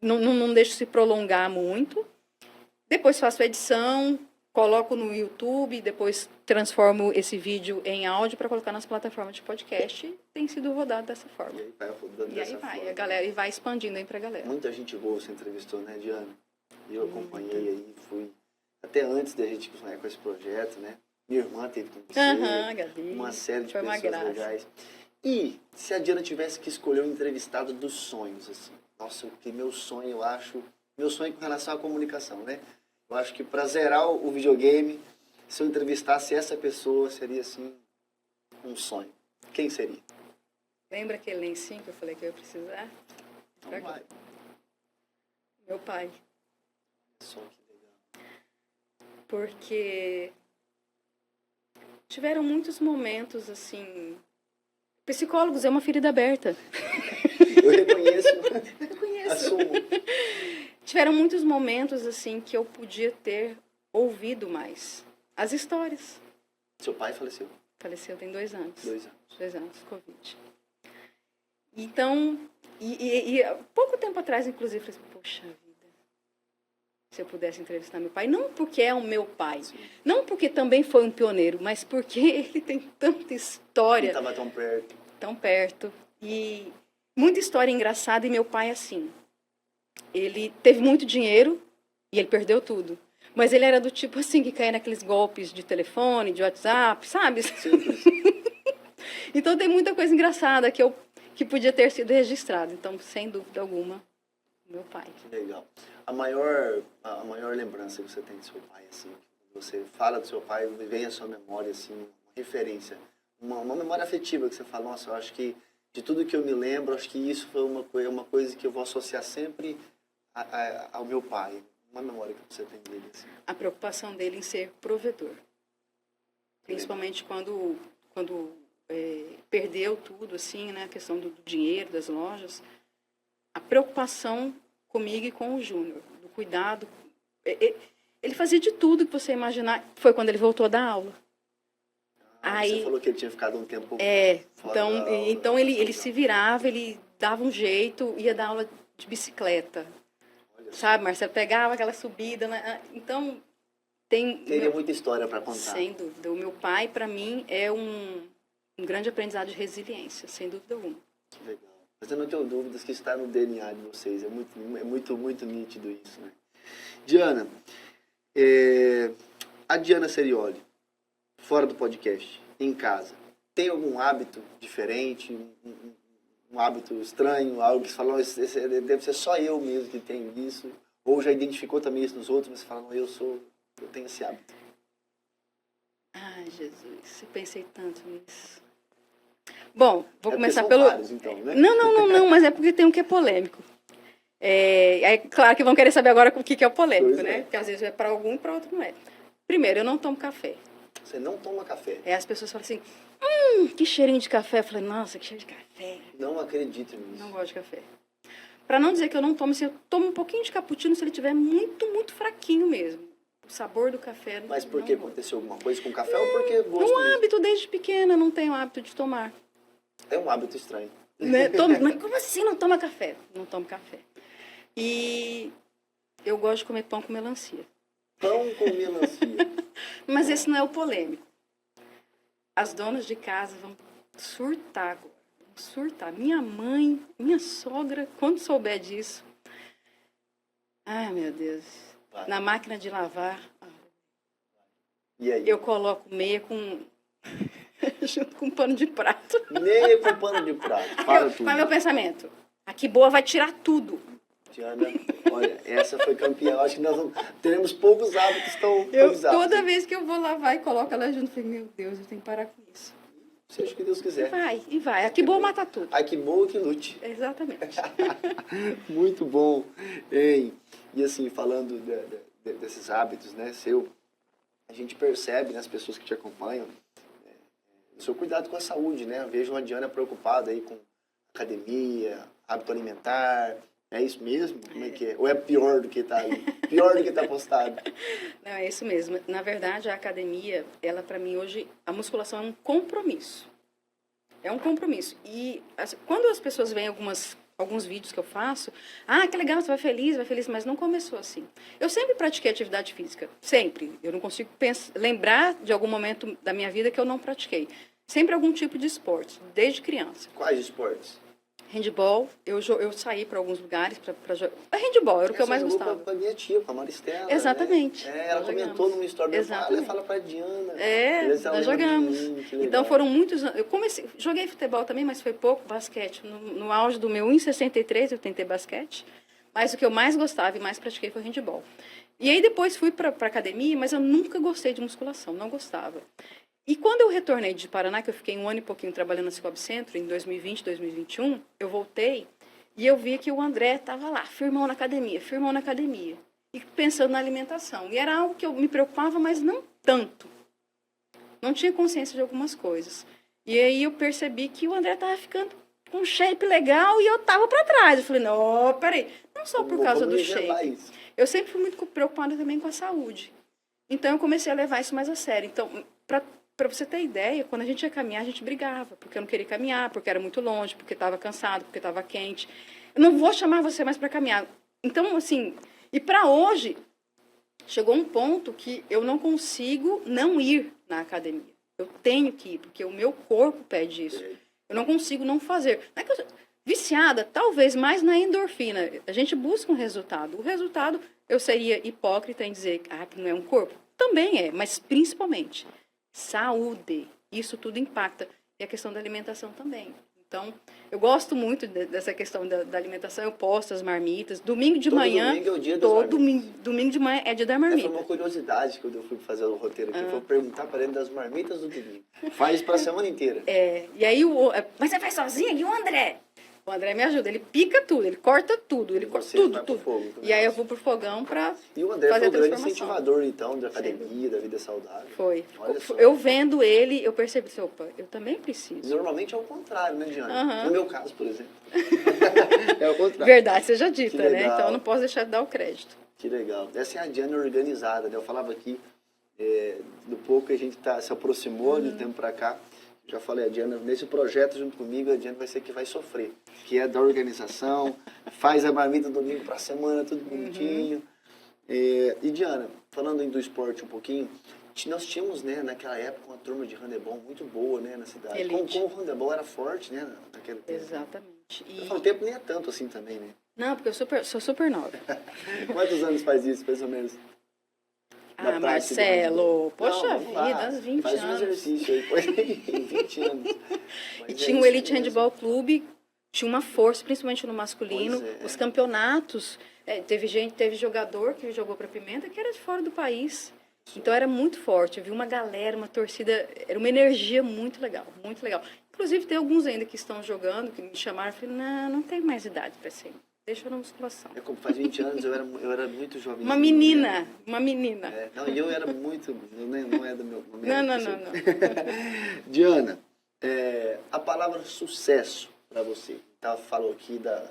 não deixo se prolongar muito. Depois faço a edição, coloco no YouTube, depois transformo esse vídeo em áudio para colocar nas plataformas de podcast. Tem sido rodado dessa forma. E aí vai rodando dessa forma. A galera, e vai expandindo aí para a galera. Muita gente boa você entrevistou, né, Diana? E eu acompanhei aí, fui até antes da gente com esse projeto, né? Minha irmã teve com você, Gabi, uma série de foi uma pessoas graça. legais. E se a Diana tivesse que escolher um entrevistado dos sonhos, assim, nossa, que meu sonho com relação à comunicação, né? Eu acho que para zerar o videogame, se eu entrevistasse essa pessoa, seria, assim, um sonho. Quem seria? Lembra aquele lencinho que eu falei que eu ia precisar? Então vai. Meu pai. Só que legal. Porque tiveram muitos momentos, assim... Psicólogos é uma ferida aberta. Eu reconheço. Assumo. Tiveram muitos momentos, assim, que eu podia ter ouvido mais as histórias. Seu pai faleceu? Faleceu tem 2 anos. 2 anos. 2 anos, Covid. Então, pouco tempo atrás, inclusive, eu falei assim, poxa vida, se eu pudesse entrevistar meu pai. Não porque é o meu pai, sim, não porque também foi um pioneiro, mas porque ele tem tanta história. Ele estava tão perto. Tão perto. E muita história engraçada. E meu pai, assim, ele teve muito dinheiro e ele perdeu tudo. Mas ele era do tipo, assim, que caía naqueles golpes de telefone, de WhatsApp, sabe? Simples. Então, tem muita coisa engraçada que podia ter sido registrada. Então, sem dúvida alguma, meu pai. Que legal. A maior lembrança que você tem do seu pai, assim, você fala do seu pai, vem à sua memória, assim, uma referência, uma memória afetiva que você fala, nossa, eu acho que de tudo que eu me lembro, acho que isso foi uma coisa que eu vou associar sempre ao meu pai. Uma memória que você tem dele, assim. A preocupação dele em ser provedor. Principalmente quando perdeu tudo, assim, né? A questão do dinheiro, das lojas. A preocupação comigo e com o Júnior. Do cuidado. Ele fazia de tudo que você imaginar. Foi quando ele voltou a dar aula. Aí, você falou que ele tinha ficado um tempo fora então, da aula, então ele se virava, ele dava um jeito, ia dar aula de bicicleta. Olha, sabe, Marcelo? Pegava aquela subida. Então, teria muita história para contar. Sem dúvida. O meu pai, para mim, é um grande aprendizado de resiliência, sem dúvida alguma. Que legal. Mas eu não tenho dúvidas que está no DNA de vocês. É muito nítido isso, né? Diana, a Diana Serioli, fora do podcast, em casa, tem algum hábito diferente, um hábito estranho, algo que você fala, deve ser só eu mesmo que tenho isso, ou já identificou também isso nos outros, mas você fala, não, eu tenho esse hábito. Ai, Jesus, eu pensei tanto nisso. Bom, vou começar pelo... Vários, então, né? Não, mas é porque tem um que é polêmico. É claro que vão querer saber agora o que é o polêmico, pois né? Porque às vezes é para algum e para outro não é. Primeiro, eu não tomo café. Você não toma café? As pessoas falam assim, que cheirinho de café. Eu falei, nossa, que cheiro de café. Não acredito nisso. Não gosto de café. Para não dizer que eu não tomo, assim, eu tomo um pouquinho de cappuccino se ele estiver muito, muito fraquinho mesmo. O sabor do café... Mas por que aconteceu alguma coisa com o café ou porque gosto Um hábito desde pequena, não tenho hábito de tomar. É um hábito estranho. Né? Mas como assim não toma café? Não tomo café. E eu gosto de comer pão com melancia. Pão com melancia. Mas esse não é o polêmico. As donas de casa vão surtar agora. Surtar. Minha mãe, minha sogra, quando souber disso... Ai, meu Deus. Vai. Na máquina de lavar, E aí? eu coloco meia com... junto com pano de prato. Meia com pano de prato. Para tudo. Qual é o meu pensamento? A que boa vai tirar tudo. Diana, olha, essa foi campeã. Acho que nós teremos poucos hábitos tão Eu, usados. toda vez que eu vou lavar e coloco ela junto, eu falei, meu Deus, eu tenho que parar com isso. Seja o que Deus quiser. E vai. A que boa mata tudo. Ai, que boa que lute. Exatamente. Muito bom. Hein? E assim, falando desses hábitos, né, seu, a gente percebe nas pessoas que te acompanham o seu cuidado com a saúde, né? Eu vejo a Diana preocupada aí com academia, hábito alimentar. É isso mesmo? Como é que é? Ou é pior do que tá ali? Pior do que tá postado? Não, é isso mesmo. Na verdade, a academia, ela para mim hoje, a musculação é um compromisso. É um compromisso. E quando as pessoas veem alguns vídeos que eu faço, que legal, você vai feliz, mas não começou assim. Eu sempre pratiquei atividade física, sempre. Eu não consigo lembrar de algum momento da minha vida que eu não pratiquei. Sempre algum tipo de esporte, desde criança. Quais esportes? Handball, eu saí para alguns lugares para jogar. Handball era o que eu mais gostava. Com a minha tia, com a Maristela. Exatamente. Né? Ela comentou numa história. Exatamente. Fala pra Diana. Nós jogamos. Então foram muitos anos. Eu joguei futebol também, mas foi pouco, basquete. No auge do meu 1,63 eu tentei basquete. Mas o que eu mais gostava e mais pratiquei foi handball. E aí depois fui para academia, mas eu nunca gostei de musculação, não gostava. E quando eu retornei de Paraná, que eu fiquei 1 ano e pouquinho trabalhando na Cicobi Centro, em 2020, 2021, eu voltei e eu vi que o André estava lá, firmão na academia, e pensando na alimentação. E era algo que eu me preocupava, mas não tanto. Não tinha consciência de algumas coisas. E aí eu percebi que o André estava ficando com um shape legal e eu estava para trás. Eu falei, não, peraí, não só por causa do shape. Eu sempre fui muito preocupada também com a saúde. Então eu comecei a levar isso mais a sério. Então, para você ter ideia, quando a gente ia caminhar, a gente brigava, porque eu não queria caminhar, porque era muito longe, porque estava cansado, porque estava quente. Eu não vou chamar você mais para caminhar. Então, assim, e para hoje, chegou um ponto que eu não consigo não ir na academia. Eu tenho que ir, porque o meu corpo pede isso. Eu não consigo não fazer. Não é que eu viciada, talvez mais na endorfina. A gente busca um resultado. O resultado, eu seria hipócrita em dizer que não é um corpo. Também é, mas principalmente saúde. Isso tudo impacta. E a questão da alimentação também. Então, eu gosto muito dessa questão da alimentação. Eu posto as marmitas. Domingo de manhã... Domingo é o dia das marmitas. Domingo de manhã é dia da marmita. Foi uma curiosidade quando eu fui fazer o roteiro aqui. Foi perguntar para ele das marmitas do domingo. Faz para a semana inteira. E aí, mas você faz sozinha? E o André? O André me ajuda, ele pica tudo, ele corta tudo, ele corta tudo. Fogo, e aí eu vou pro fogão para E o André foi o grande incentivador, então, da academia, da vida saudável. Foi. Eu vendo ele, eu percebi, opa, eu também preciso. Normalmente é o contrário, né, Diana? No meu caso, por exemplo. É o contrário. Verdade seja dita, né? Então eu não posso deixar de dar o crédito. Que legal. Essa é a Diana organizada, né? Eu falava aqui, do pouco que a gente se aproximou de tempo para cá. Já falei, a Diana, nesse projeto junto comigo, a Diana vai ser que vai sofrer. Que é da organização, faz a marmita domingo para a semana, tudo bonitinho. E Diana, falando do esporte um pouquinho, nós tínhamos, né, naquela época, uma turma de handebol muito boa, né, na cidade. Como o handebol era forte, né, naquele tempo. Exatamente. O tempo nem é tanto assim também, né? Não, porque eu sou super nova. Quantos anos faz isso, mais ou menos? Marcelo, poxa vida, 20 faz anos. Um exercício aí, foi 20 anos. E tinha o Elite Handball Clube, tinha uma força, principalmente no masculino. Os campeonatos, teve jogador que jogou para Pimenta que era de fora do país. Então era muito forte, eu vi uma galera, uma torcida, era uma energia muito legal, muito legal. Inclusive tem alguns ainda que estão jogando, que me chamaram, eu falei, não tenho mais idade para ser. Deixa eu na musculação. Como faz 20 anos, eu era muito jovem. Uma menina. E eu era muito... Não é do meu... Não. Diana, a palavra sucesso para você. Falou aqui da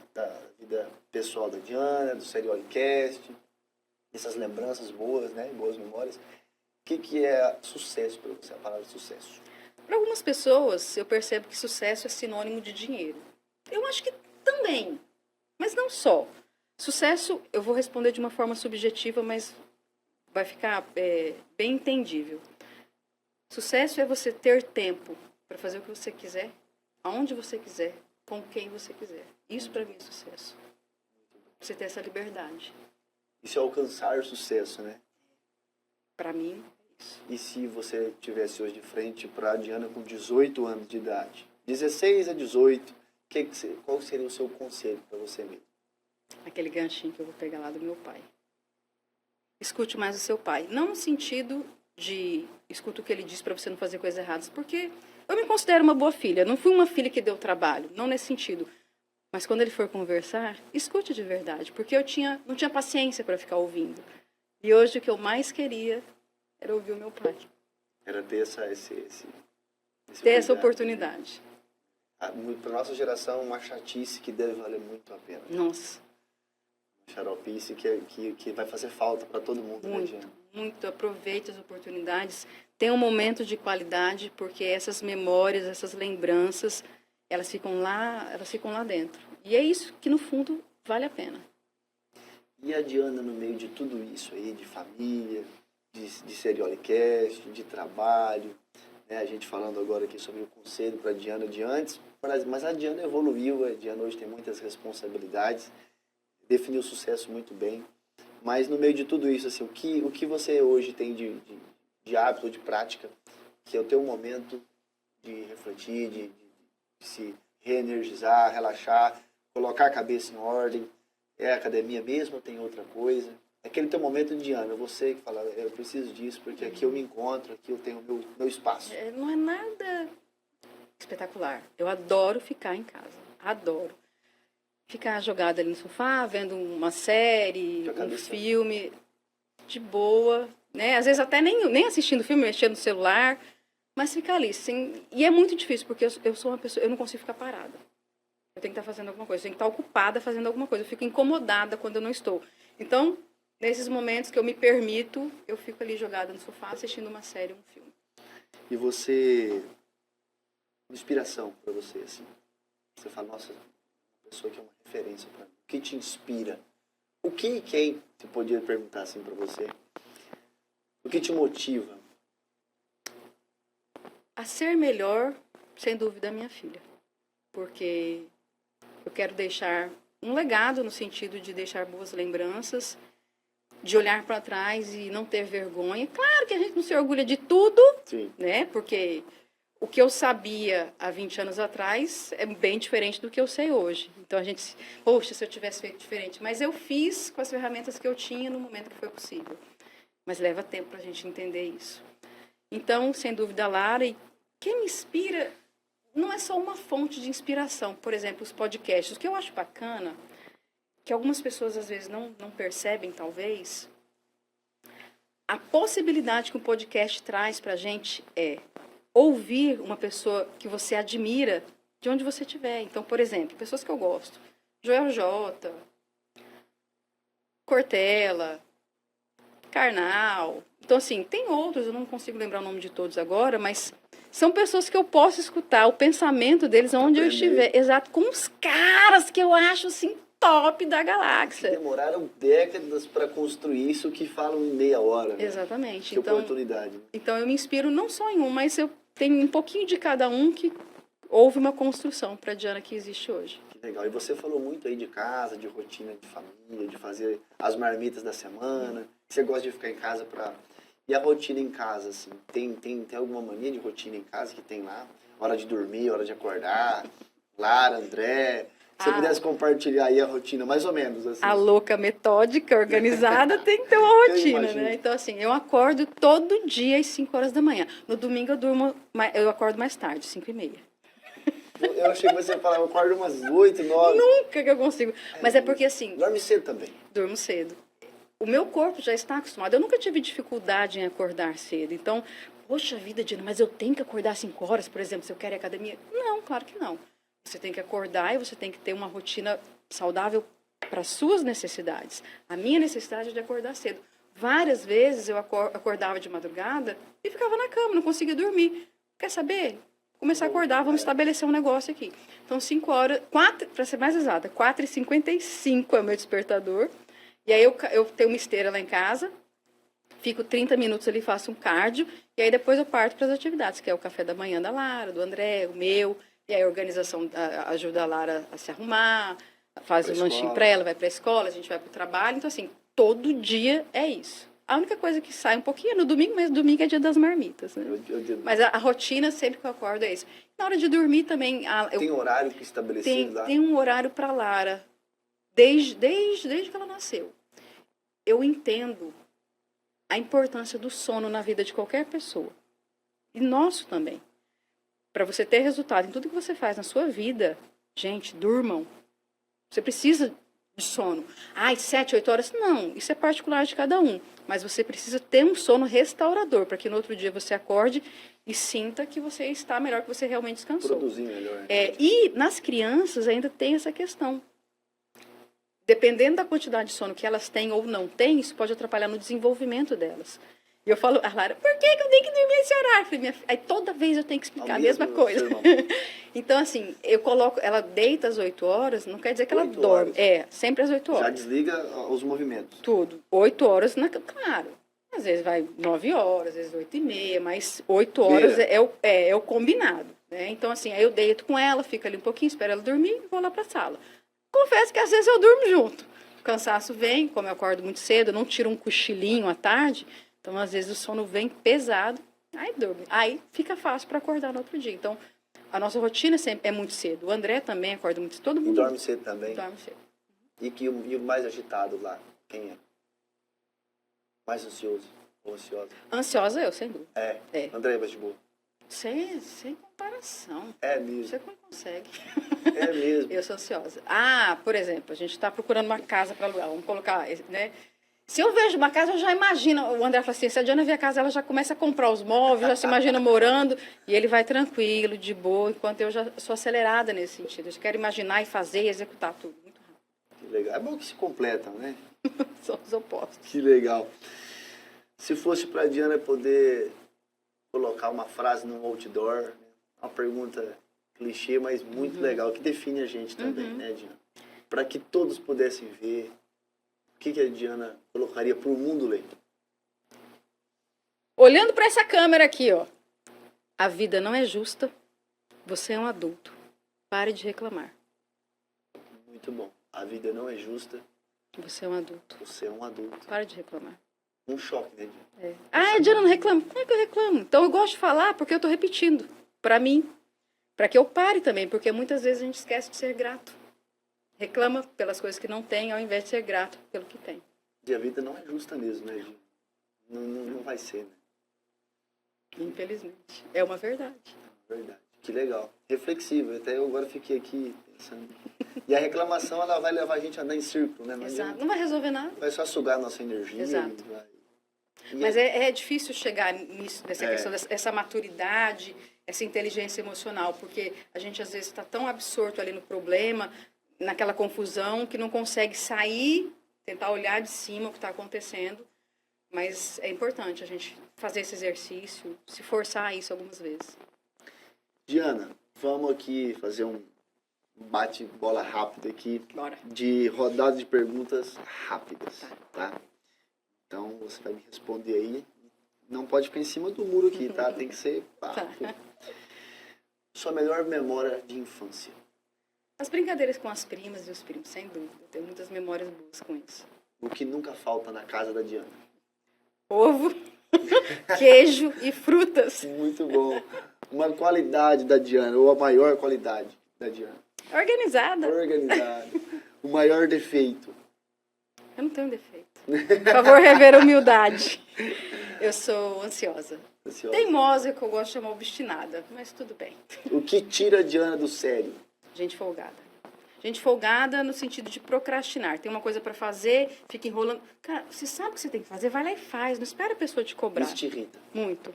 vida pessoal da Diana, do Seriolicast, essas lembranças boas, né? Boas memórias. O que é sucesso para você, a palavra sucesso? Para algumas pessoas, eu percebo que sucesso é sinônimo de dinheiro. Eu acho que também... Mas não só. Sucesso, eu vou responder de uma forma subjetiva, mas vai ficar bem entendível. Sucesso é você ter tempo para fazer o que você quiser, aonde você quiser, com quem você quiser. Isso para mim é sucesso. Você ter essa liberdade. Isso é alcançar sucesso, né? Para mim, é isso. E se você tivesse hoje de frente para a Diana com 18 anos de idade, 16 a 18, qual seria o seu conselho para você mesmo? Aquele ganchinho que eu vou pegar lá do meu pai. Escute mais o seu pai. Não no sentido de escuta o que ele diz para você não fazer coisas erradas, porque eu me considero uma boa filha. Não fui uma filha que deu trabalho, não nesse sentido. Mas quando ele for conversar, escute de verdade, porque eu não tinha paciência para ficar ouvindo. E hoje o que eu mais queria era ouvir o meu pai. Era ter esse Ter essa cuidado, oportunidade. Né? Para nossa geração, uma chatice que deve valer muito a pena. Nossa. Xaropice que vai fazer falta para todo mundo, né, Diana? Muito. Aproveite as oportunidades. Tenha um momento de qualidade, porque essas memórias, essas lembranças, elas ficam lá dentro. E é isso que, no fundo, vale a pena. E a Diana, no meio de tudo isso aí, de família, de Seriolicast, de trabalho, né? A gente falando agora aqui sobre o conselho para a Diana de antes, mas a Diana evoluiu, a Diana hoje tem muitas responsabilidades, definiu o sucesso muito bem, mas no meio de tudo isso, assim, o que você hoje tem de hábito, de prática, que é o teu momento de refletir, de se reenergizar, relaxar, colocar a cabeça em ordem? É a academia mesmo ou tem outra coisa? Aquele teu momento de Diana, você que fala, eu preciso disso, porque aqui eu me encontro, aqui eu tenho o meu espaço. Não é nada espetacular. Eu adoro ficar em casa. Adoro. Ficar jogada ali no sofá, vendo uma série, um filme, de boa, né? Às vezes até nem assistindo filme, mexendo no celular, mas ficar ali. E é muito difícil, porque eu sou uma pessoa, eu não consigo ficar parada. Eu tenho que estar fazendo alguma coisa, eu tenho que estar ocupada fazendo alguma coisa. Eu fico incomodada quando eu não estou. Então, nesses momentos que eu me permito, eu fico ali jogada no sofá, assistindo uma série, um filme. E você, inspiração para você, assim, você fala, nossa, uma pessoa que é uma referência para mim. O que te inspira? O que e quem, se podia perguntar assim para você? O que te motiva? A ser melhor, sem dúvida, a minha filha. Porque eu quero deixar um legado no sentido de deixar boas lembranças, de olhar para trás e não ter vergonha. Claro que a gente não se orgulha de tudo, Sim. Né? Porque o que eu sabia há 20 anos atrás é bem diferente do que eu sei hoje. Então a gente, poxa, se eu tivesse feito diferente. Mas eu fiz com as ferramentas que eu tinha no momento que foi possível. Mas leva tempo para a gente entender isso. Então, sem dúvida, a Lara, e quem me inspira não é só uma fonte de inspiração. Por exemplo, os podcasts. O que eu acho bacana, que algumas pessoas às vezes não percebem, talvez, a possibilidade que um podcast traz para a gente é ouvir uma pessoa que você admira de onde você estiver. Então, por exemplo, pessoas que eu gosto. Joel J, Cortella, Karnal. Então, assim, tem outros, eu não consigo lembrar o nome de todos agora, mas são pessoas que eu posso escutar o pensamento deles onde eu estiver. Exato, com os caras que eu acho, assim, top da galáxia. Demoraram décadas para construir isso que falam em meia hora. Né? Exatamente. Que oportunidade. Então, eu me inspiro não só em um, mas eu tenho um pouquinho de cada um que houve uma construção para a Diana que existe hoje. Que legal. E você falou muito aí de casa, de rotina de família, de fazer as marmitas da semana. Você gosta de ficar em casa para... E a rotina em casa, assim? Tem alguma mania de rotina em casa que tem lá? Hora de dormir, hora de acordar? Lara, André... Se você pudesse compartilhar aí a rotina, mais ou menos, assim. A louca, metódica, organizada, tem que ter uma rotina, né? Então, assim, eu acordo todo dia às 5 horas da manhã. No domingo eu acordo mais tarde, 5h30. Eu achei que você ia falar, eu acordo umas 8, 9. Nunca que eu consigo. Mas é porque, assim... Dorme cedo também. Durmo cedo. O meu corpo já está acostumado. Eu nunca tive dificuldade em acordar cedo. Então, poxa vida, Dina, mas eu tenho que acordar às 5 horas, por exemplo, se eu quero ir à academia? Não, claro que não. Você tem que acordar e você tem que ter uma rotina saudável para suas necessidades. A minha necessidade é de acordar cedo. Várias vezes eu acordava de madrugada e ficava na cama, não conseguia dormir. Quer saber? Começar a acordar, vamos estabelecer um negócio aqui. Então, 5 horas, para ser mais exata, 4h55 é o meu despertador. E aí eu tenho uma esteira lá em casa, fico 30 minutos ali, faço um cardio, e aí depois eu parto para as atividades, que é o café da manhã da Lara, do André, o meu, e aí a organização ajuda a Lara a se arrumar, faz um lanchinho para ela, vai para a escola, a gente vai para o trabalho, então assim, todo dia é isso. A única coisa que sai um pouquinho é no domingo, mas domingo é dia das marmitas, né? Mas a rotina, sempre que eu acordo, é isso. Na hora de dormir também... Tem horário que estabelecido lá? Tem um horário para Lara, desde que ela nasceu. Eu entendo a importância do sono na vida de qualquer pessoa. E nosso também. Para você ter resultado em tudo que você faz na sua vida, gente, durmam. Você precisa de sono. 7, 8 horas? Não, isso é particular de cada um. Mas você precisa ter um sono restaurador, para que no outro dia você acorde e sinta que você está melhor, que você realmente descansou. Produzir melhor. E nas crianças ainda tem essa questão. Dependendo da quantidade de sono que elas têm ou não têm, isso pode atrapalhar no desenvolvimento delas. E eu falo, Lara, por que eu tenho que dormir esse horário? Eu falei, aí toda vez eu tenho que explicar a mesma coisa. Então, assim, eu coloco, ela deita às 8 horas, não quer dizer que ela dorme. Sempre às 8 horas. Já desliga os movimentos. Tudo. 8 horas, claro. Às vezes vai 9 horas, às vezes 8h30, mas 8 horas é o combinado. Né? Então, assim, aí eu deito com ela, fico ali um pouquinho, espero ela dormir e vou lá para a sala. Confesso que às vezes eu durmo junto. O cansaço vem, como eu acordo muito cedo, eu não tiro um cochilinho à tarde, então às vezes o sono vem pesado, aí durmo. Aí fica fácil para acordar no outro dia. Então, a nossa rotina sempre é muito cedo. O André também acorda muito cedo, todo mundo. E dorme cedo também? Dorme cedo. E o mais agitado lá, quem é? Mais ansioso ou ansiosa? Ansiosa eu, sem dúvida. André, mas de boa. Sem comparação. É mesmo. Você não consegue. É mesmo. Eu sou ansiosa. Por exemplo, a gente está procurando uma casa para alugar. Vamos colocar, né? Se eu vejo uma casa, eu já imagino. O André fala assim, se a Diana vê a casa, ela já começa a comprar os móveis, já se imagina morando. E ele vai tranquilo, de boa, enquanto eu já sou acelerada nesse sentido. Eu quero imaginar e fazer e executar tudo. Muito rápido. Que legal. É bom que se completam, né? São os opostos. Que legal. Se fosse para a Diana poder colocar uma frase num outdoor, né? Uma pergunta clichê, mas muito legal, que define a gente também, né, Diana? Para que todos pudessem ver, o que a Diana colocaria para o mundo ler? Olhando para essa câmera aqui, ó. A vida não é justa, você é um adulto. Pare de reclamar. Muito bom. A vida não é justa. Você é um adulto. Você é um adulto. Pare de reclamar. Um choque, né, Diana? A Diana não reclama. Como é que eu reclamo? Então eu gosto de falar porque eu estou repetindo. Para mim. Para que eu pare também, porque muitas vezes a gente esquece de ser grato. Reclama pelas coisas que não tem, ao invés de ser grato pelo que tem. E a vida não é justa mesmo, né, Diana? Não vai ser, né? Infelizmente. É uma verdade. Verdade. Que legal. Reflexivo. Até eu agora fiquei aqui pensando. E a reclamação, ela vai levar a gente a andar em círculo, né? Exato. Não vai resolver nada. Vai só sugar a nossa energia. Exato. Mas é difícil chegar nisso, nessa questão, dessa maturidade, essa inteligência emocional, porque a gente às vezes está tão absorto ali no problema, naquela confusão, que não consegue sair, tentar olhar de cima o que está acontecendo. Mas é importante a gente fazer esse exercício, se forçar a isso algumas vezes. Diana, vamos aqui fazer um bate-bola rápido aqui. Bora. De rodada de perguntas rápidas, tá? Então, você vai me responder aí. Não pode ficar em cima do muro aqui, tá? Tem que ser... Sua melhor memória de infância? As brincadeiras com as primas e os primos, sem dúvida. Eu tenho muitas memórias boas com isso. O que nunca falta na casa da Diana? Ovo, queijo e frutas. Muito bom. Uma qualidade da Diana, ou a maior qualidade da Diana? Organizada. Organizada. O maior defeito? Eu não tenho defeito. Por favor, rever a humildade. Eu sou ansiosa. Teimosa, que eu gosto de chamar obstinada, mas tudo bem. O que tira a Diana do sério? Gente folgada. Gente folgada no sentido de procrastinar. Tem uma coisa para fazer, fica enrolando. Cara, você sabe o que você tem que fazer, vai lá e faz. Não espera a pessoa te cobrar. Isso te irrita? Muito.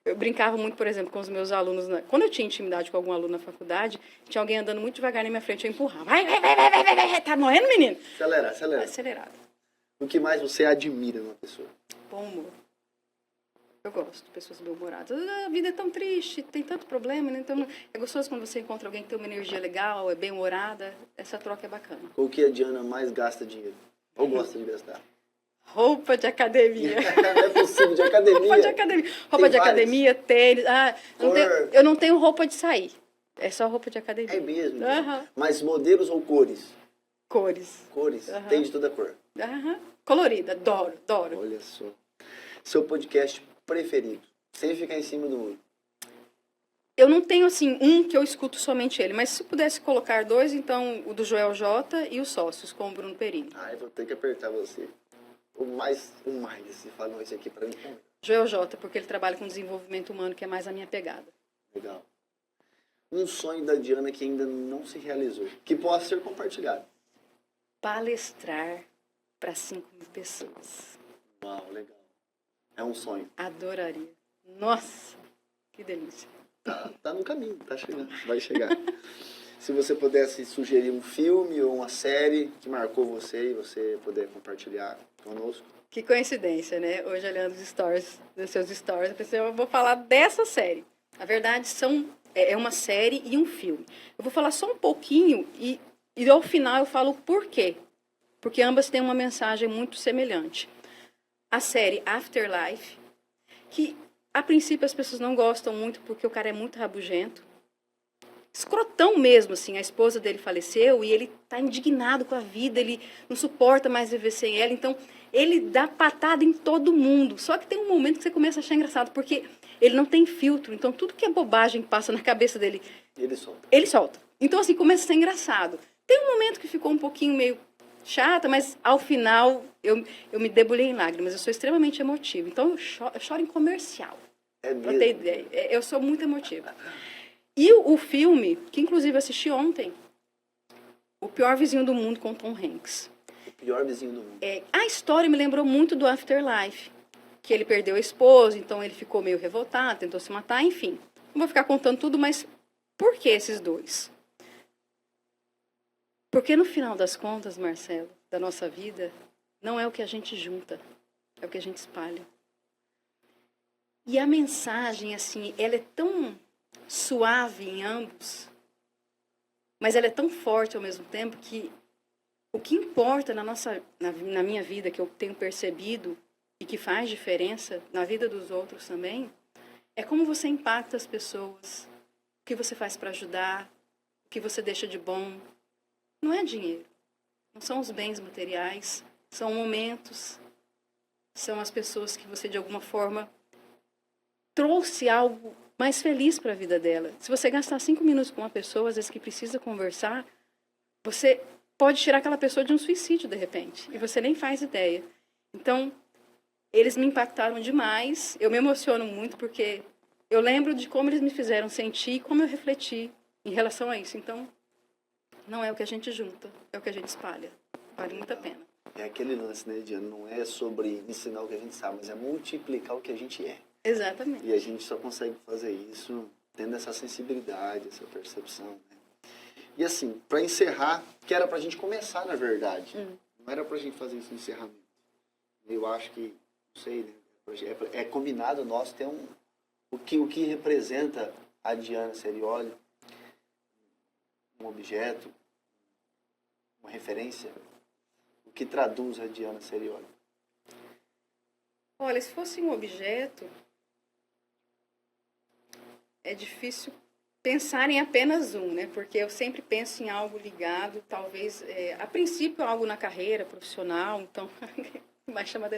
Eu brincava muito, por exemplo, com os meus alunos. Quando eu tinha intimidade com algum aluno na faculdade, tinha alguém andando muito devagar na minha frente, eu empurrava. Vai. Tá morrendo, menino? Acelera. Acelerado. O que mais você admira numa pessoa? Bom humor. Eu gosto de pessoas bem-humoradas. A vida é tão triste, tem tanto problema, né? Então, é gostoso quando você encontra alguém que tem uma energia legal, é bem-humorada. Essa troca é bacana. Com o que a Diana mais gasta dinheiro? Ou gosta de gastar? Roupa de academia. Não é possível, de academia. Roupa de academia. Roupa de academia, tênis. Eu não tenho roupa de sair. É só roupa de academia. É mesmo? Aham. Mas modelos ou cores? Cores. Cores? Aham. Tem de toda cor. Aham. Colorida. Adoro, adoro. Olha só. Seu podcast preferido? Sem ficar em cima do muro. Eu não tenho, assim, um que eu escuto somente ele. Mas se pudesse colocar dois, então o do Joel J e os Sócios, com o Bruno Perini. Ai, vou ter que apertar você. O mais. Você fala, não, esse aqui pra mim. Joel J, porque ele trabalha com desenvolvimento humano, que é mais a minha pegada. Legal. Um sonho da Diana que ainda não se realizou, que possa ser compartilhado. Palestrar para 5.000 pessoas. Uau, legal. É um sonho. Adoraria. Nossa, que delícia. Tá no caminho, tá chegando, vai chegar. Se você pudesse sugerir um filme ou uma série que marcou você e você puder compartilhar conosco. Que coincidência, né? Hoje, olhando os stories, dos seus stories, eu pensei, eu vou falar dessa série. Na verdade, é uma série e um filme. Eu vou falar só um pouquinho e ao final eu falo o porquê. Porque ambas têm uma mensagem muito semelhante. A série Afterlife, que a princípio as pessoas não gostam muito porque o cara é muito rabugento. Escrotão mesmo, assim. A esposa dele faleceu e ele tá indignado com a vida, ele não suporta mais viver sem ela. Então, ele dá patada em todo mundo. Só que tem um momento que você começa a achar engraçado, porque ele não tem filtro. Então, tudo que é bobagem passa na cabeça dele, ele solta. Então, assim, começa a ser engraçado. Tem um momento que ficou um pouquinho meio chata, mas ao final eu me debulhei em lágrimas. Eu sou extremamente emotiva. Então, eu choro em comercial. É Pra ter ideia. Eu sou muito emotiva. E o filme, que inclusive assisti ontem, O Pior Vizinho do Mundo, com Tom Hanks. O pior vizinho do mundo. A história me lembrou muito do Afterlife, que ele perdeu a esposa, então ele ficou meio revoltado, tentou se matar, enfim. Não vou ficar contando tudo, mas por que esses dois? Porque no final das contas, Marcelo, da nossa vida, não é o que a gente junta, é o que a gente espalha. E a mensagem, assim, ela é tão suave em ambos, mas ela é tão forte ao mesmo tempo que o que importa na minha vida, que eu tenho percebido e que faz diferença na vida dos outros também, é como você impacta as pessoas, o que você faz para ajudar, o que você deixa de bom. Não é dinheiro, não são os bens materiais, são momentos, são as pessoas que você de alguma forma trouxe algo mais feliz para a vida dela. Se você gastar 5 minutos com uma pessoa, às vezes que precisa conversar, você pode tirar aquela pessoa de um suicídio, de repente, e você nem faz ideia. Então, eles me impactaram demais, eu me emociono muito, porque eu lembro de como eles me fizeram sentir e como eu refleti em relação a isso. Então, não é o que a gente junta, é o que a gente espalha. Vale muito a pena. É aquele lance, né, Diana? Não é sobre ensinar o que a gente sabe, mas é multiplicar o que a gente é. Exatamente. E a gente só consegue fazer isso tendo essa sensibilidade, essa percepção, né? E assim, para encerrar, que era pra gente começar, na verdade. Não era pra gente fazer esse encerramento. Eu acho que, não sei, né? É combinado nosso ter o que representa a Diana Serioli, um objeto, uma referência, o que traduz a Diana Serioli. Olha, se fosse um objeto, é difícil pensar em apenas um, né? Porque eu sempre penso em algo ligado, talvez, a princípio, algo na carreira profissional, então, mais chama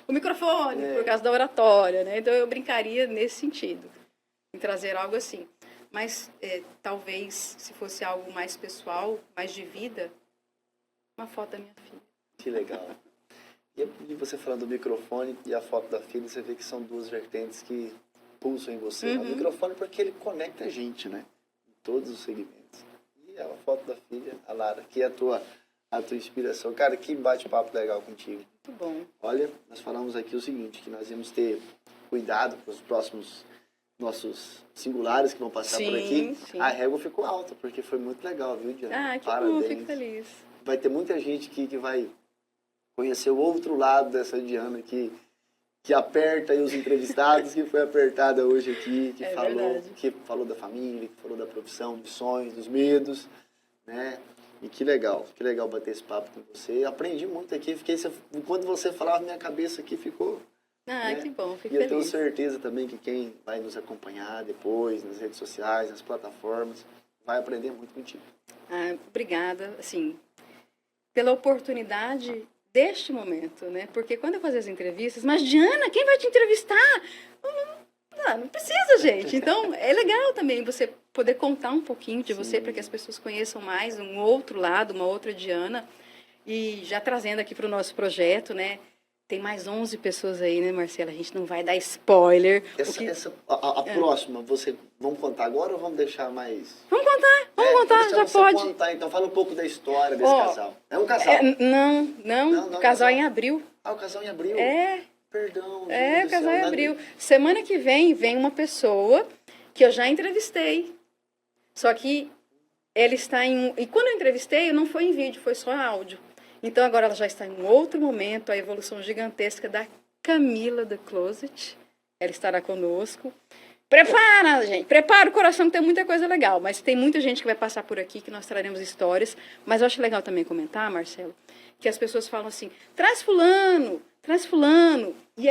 o microfone, por causa da oratória, né? Então, eu brincaria nesse sentido, em trazer algo assim. Mas, talvez, se fosse algo mais pessoal, mais de vida, uma foto da minha filha. Que legal. E você falando do microfone e a foto da filha, você vê que são duas vertentes que pulsam em você. O microfone porque ele conecta a gente, né? Em todos os segmentos. E a foto da filha, a Lara, que é a tua inspiração. Cara, que bate-papo legal contigo. Muito bom. Olha, nós falamos aqui o seguinte, que nós íamos ter cuidado com os próximos nossos singulares que vão passar por aqui. Sim. A régua ficou alta, porque foi muito legal, viu, Diana? Ah, que Parabéns. bom, fico feliz. Vai ter muita gente aqui que vai conhecer o outro lado dessa Diana que aperta aí os entrevistados, que foi apertada hoje aqui, que falou da família, que falou da profissão, dos sonhos, dos medos, né? E que legal bater esse papo com você. Aprendi muito aqui, quando você falava, minha cabeça aqui ficou... Ah, né? que bom, fico E eu tenho feliz. certeza também que quem vai nos acompanhar depois, nas redes sociais, nas plataformas, vai aprender muito contigo. Ah, obrigada, assim, pela oportunidade deste momento, né? Porque quando eu fazia as entrevistas, mas Diana, quem vai te entrevistar? Não precisa, gente. Então, é legal também você poder contar um pouquinho de você para que as pessoas conheçam mais um outro lado, uma outra Diana. E já trazendo aqui para o nosso projeto, né? Tem mais 11 pessoas aí, né, Marcela? A gente não vai dar spoiler. A próxima, vamos contar agora ou vamos deixar mais... Vamos contar, já você pode. Contar, então fala um pouco da história desse casal. É um casal? Não, o casal é em abril. Ah, o casal em abril? É. Perdão. O casal em abril. Semana que vem uma pessoa que eu já entrevistei. Só que ele está em... E quando eu entrevistei, não foi em vídeo, foi só áudio. Então, agora ela já está em um outro momento, a evolução gigantesca da Camila The Closet. Ela estará conosco. Prepara, gente. Prepara o coração, que tem muita coisa legal. Mas tem muita gente que vai passar por aqui, que nós traremos histórias. Mas eu acho legal também comentar, Marcelo, que as pessoas falam assim, traz fulano. E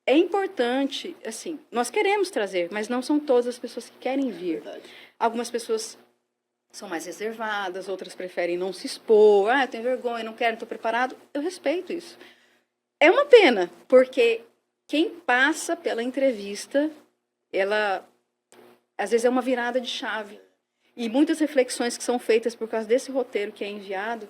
é importante, assim, nós queremos trazer, mas não são todas as pessoas que querem vir. Verdade. Algumas pessoas são mais reservadas, outras preferem não se expor. Ah, eu tenho vergonha, não quero, não estou preparado. Eu respeito isso. É uma pena, porque quem passa pela entrevista, ela, às vezes, é uma virada de chave. E muitas reflexões que são feitas por causa desse roteiro que é enviado,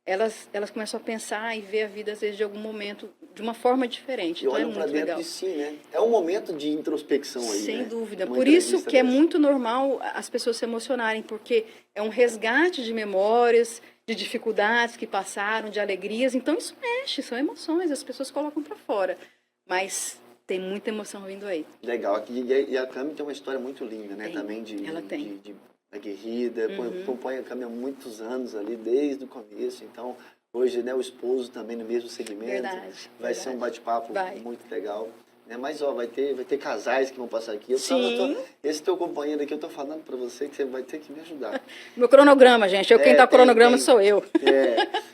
elas começam a pensar e ver a vida, às vezes, de algum momento, de uma forma diferente. E então olham é para muito dentro legal. de si, né? É um momento de introspecção aí, Sem né? dúvida. Uma Por isso entrevista que é dessa. muito normal as pessoas se emocionarem, porque é um resgate de memórias, de dificuldades que passaram, de alegrias. Então isso mexe, são emoções, as pessoas colocam para fora. Mas tem muita emoção vindo aí. Legal. E a Cami tem uma história muito linda, né? Tem. Também de Ela tem. de aguerrida. Acompanha a Cami há muitos anos ali, desde o começo. Então, hoje, né, o esposo também no mesmo segmento. Verdade. Vai ser um bate-papo muito legal. Né? Mas, ó, vai ter casais que vão passar aqui. Esse teu companheiro aqui, eu tô falando pra você que você vai ter que me ajudar. Meu cronograma, gente. Quem tá cronograma sou eu.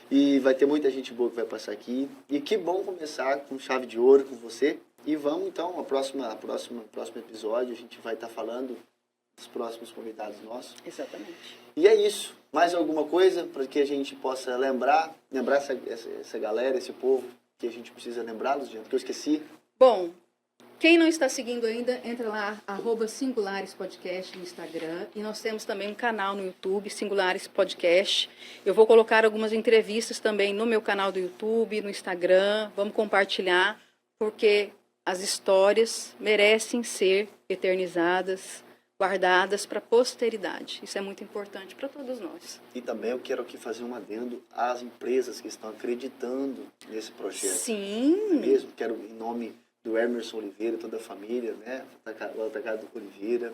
E vai ter muita gente boa que vai passar aqui. E que bom começar com chave de ouro com você. E vamos, então, no próximo episódio, a gente vai estar falando dos próximos convidados nossos. Exatamente. E é isso. Mais alguma coisa para que a gente possa lembrar essa galera, esse povo, que a gente precisa lembrá-los, gente, que eu esqueci? Bom, quem não está seguindo ainda, entra lá, @Singulares Podcast no Instagram. E nós temos também um canal no YouTube, Singulares Podcast. Eu vou colocar algumas entrevistas também no meu canal do YouTube, no Instagram. Vamos compartilhar, porque as histórias merecem ser eternizadas, guardadas para a posteridade. Isso é muito importante para todos nós. E também eu quero aqui fazer um adendo às empresas que estão acreditando nesse projeto. Sim. Mesmo, quero em nome do Emerson Oliveira, toda a família, né? O Atacado Oliveira.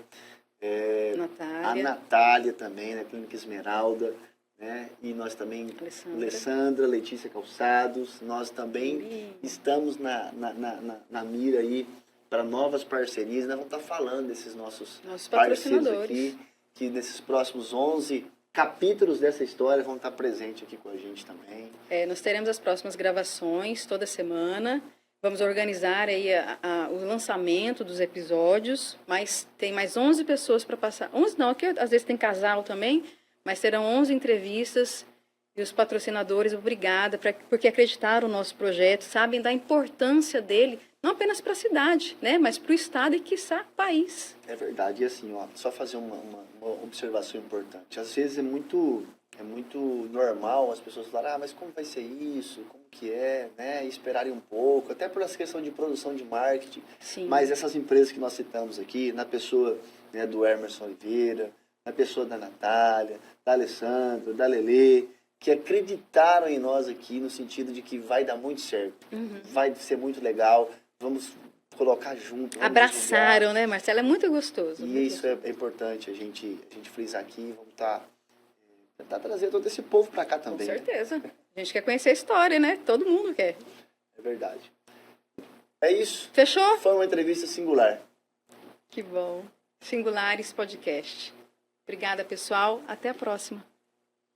Natália. A Natália também, na Clínica Esmeralda. Né? E nós também, Alessandra, Letícia Calçados, nós também estamos na mira aí para novas parcerias. Nós vamos estar falando desses nossos parceiros aqui, que nesses próximos 11 capítulos dessa história vão estar presentes aqui com a gente também. Nós teremos as próximas gravações toda semana. Vamos organizar aí o lançamento dos episódios, mas tem mais 11 pessoas para passar. 11 não, aqui às vezes tem casal também, mas serão 11 entrevistas. E os patrocinadores, obrigada, porque acreditaram no nosso projeto, sabem da importância dele, não apenas para a cidade, né, mas para o estado e, quiçá, país. É verdade. E assim, ó, só fazer uma observação importante. Às vezes é muito normal as pessoas falarem, mas como vai ser isso? Como que é? Né? E esperarem um pouco, até por essa questão de produção de marketing. Sim. Mas essas empresas que nós citamos aqui, na pessoa, né, do Emerson Oliveira, na pessoa da Natália, da Alessandra, da Lelê, que acreditaram em nós aqui no sentido de que vai dar muito certo, vai ser muito legal, vamos colocar junto. Abraçaram, né, Marcelo? É muito gostoso. E isso é importante a gente frisar aqui, vamos tentar trazer todo esse povo para cá também. Com certeza. Né? A gente quer conhecer a história, né? Todo mundo quer. É verdade. É isso. Fechou? Foi uma entrevista singular. Que bom. Singulares Podcast. Obrigada, pessoal. Até a próxima.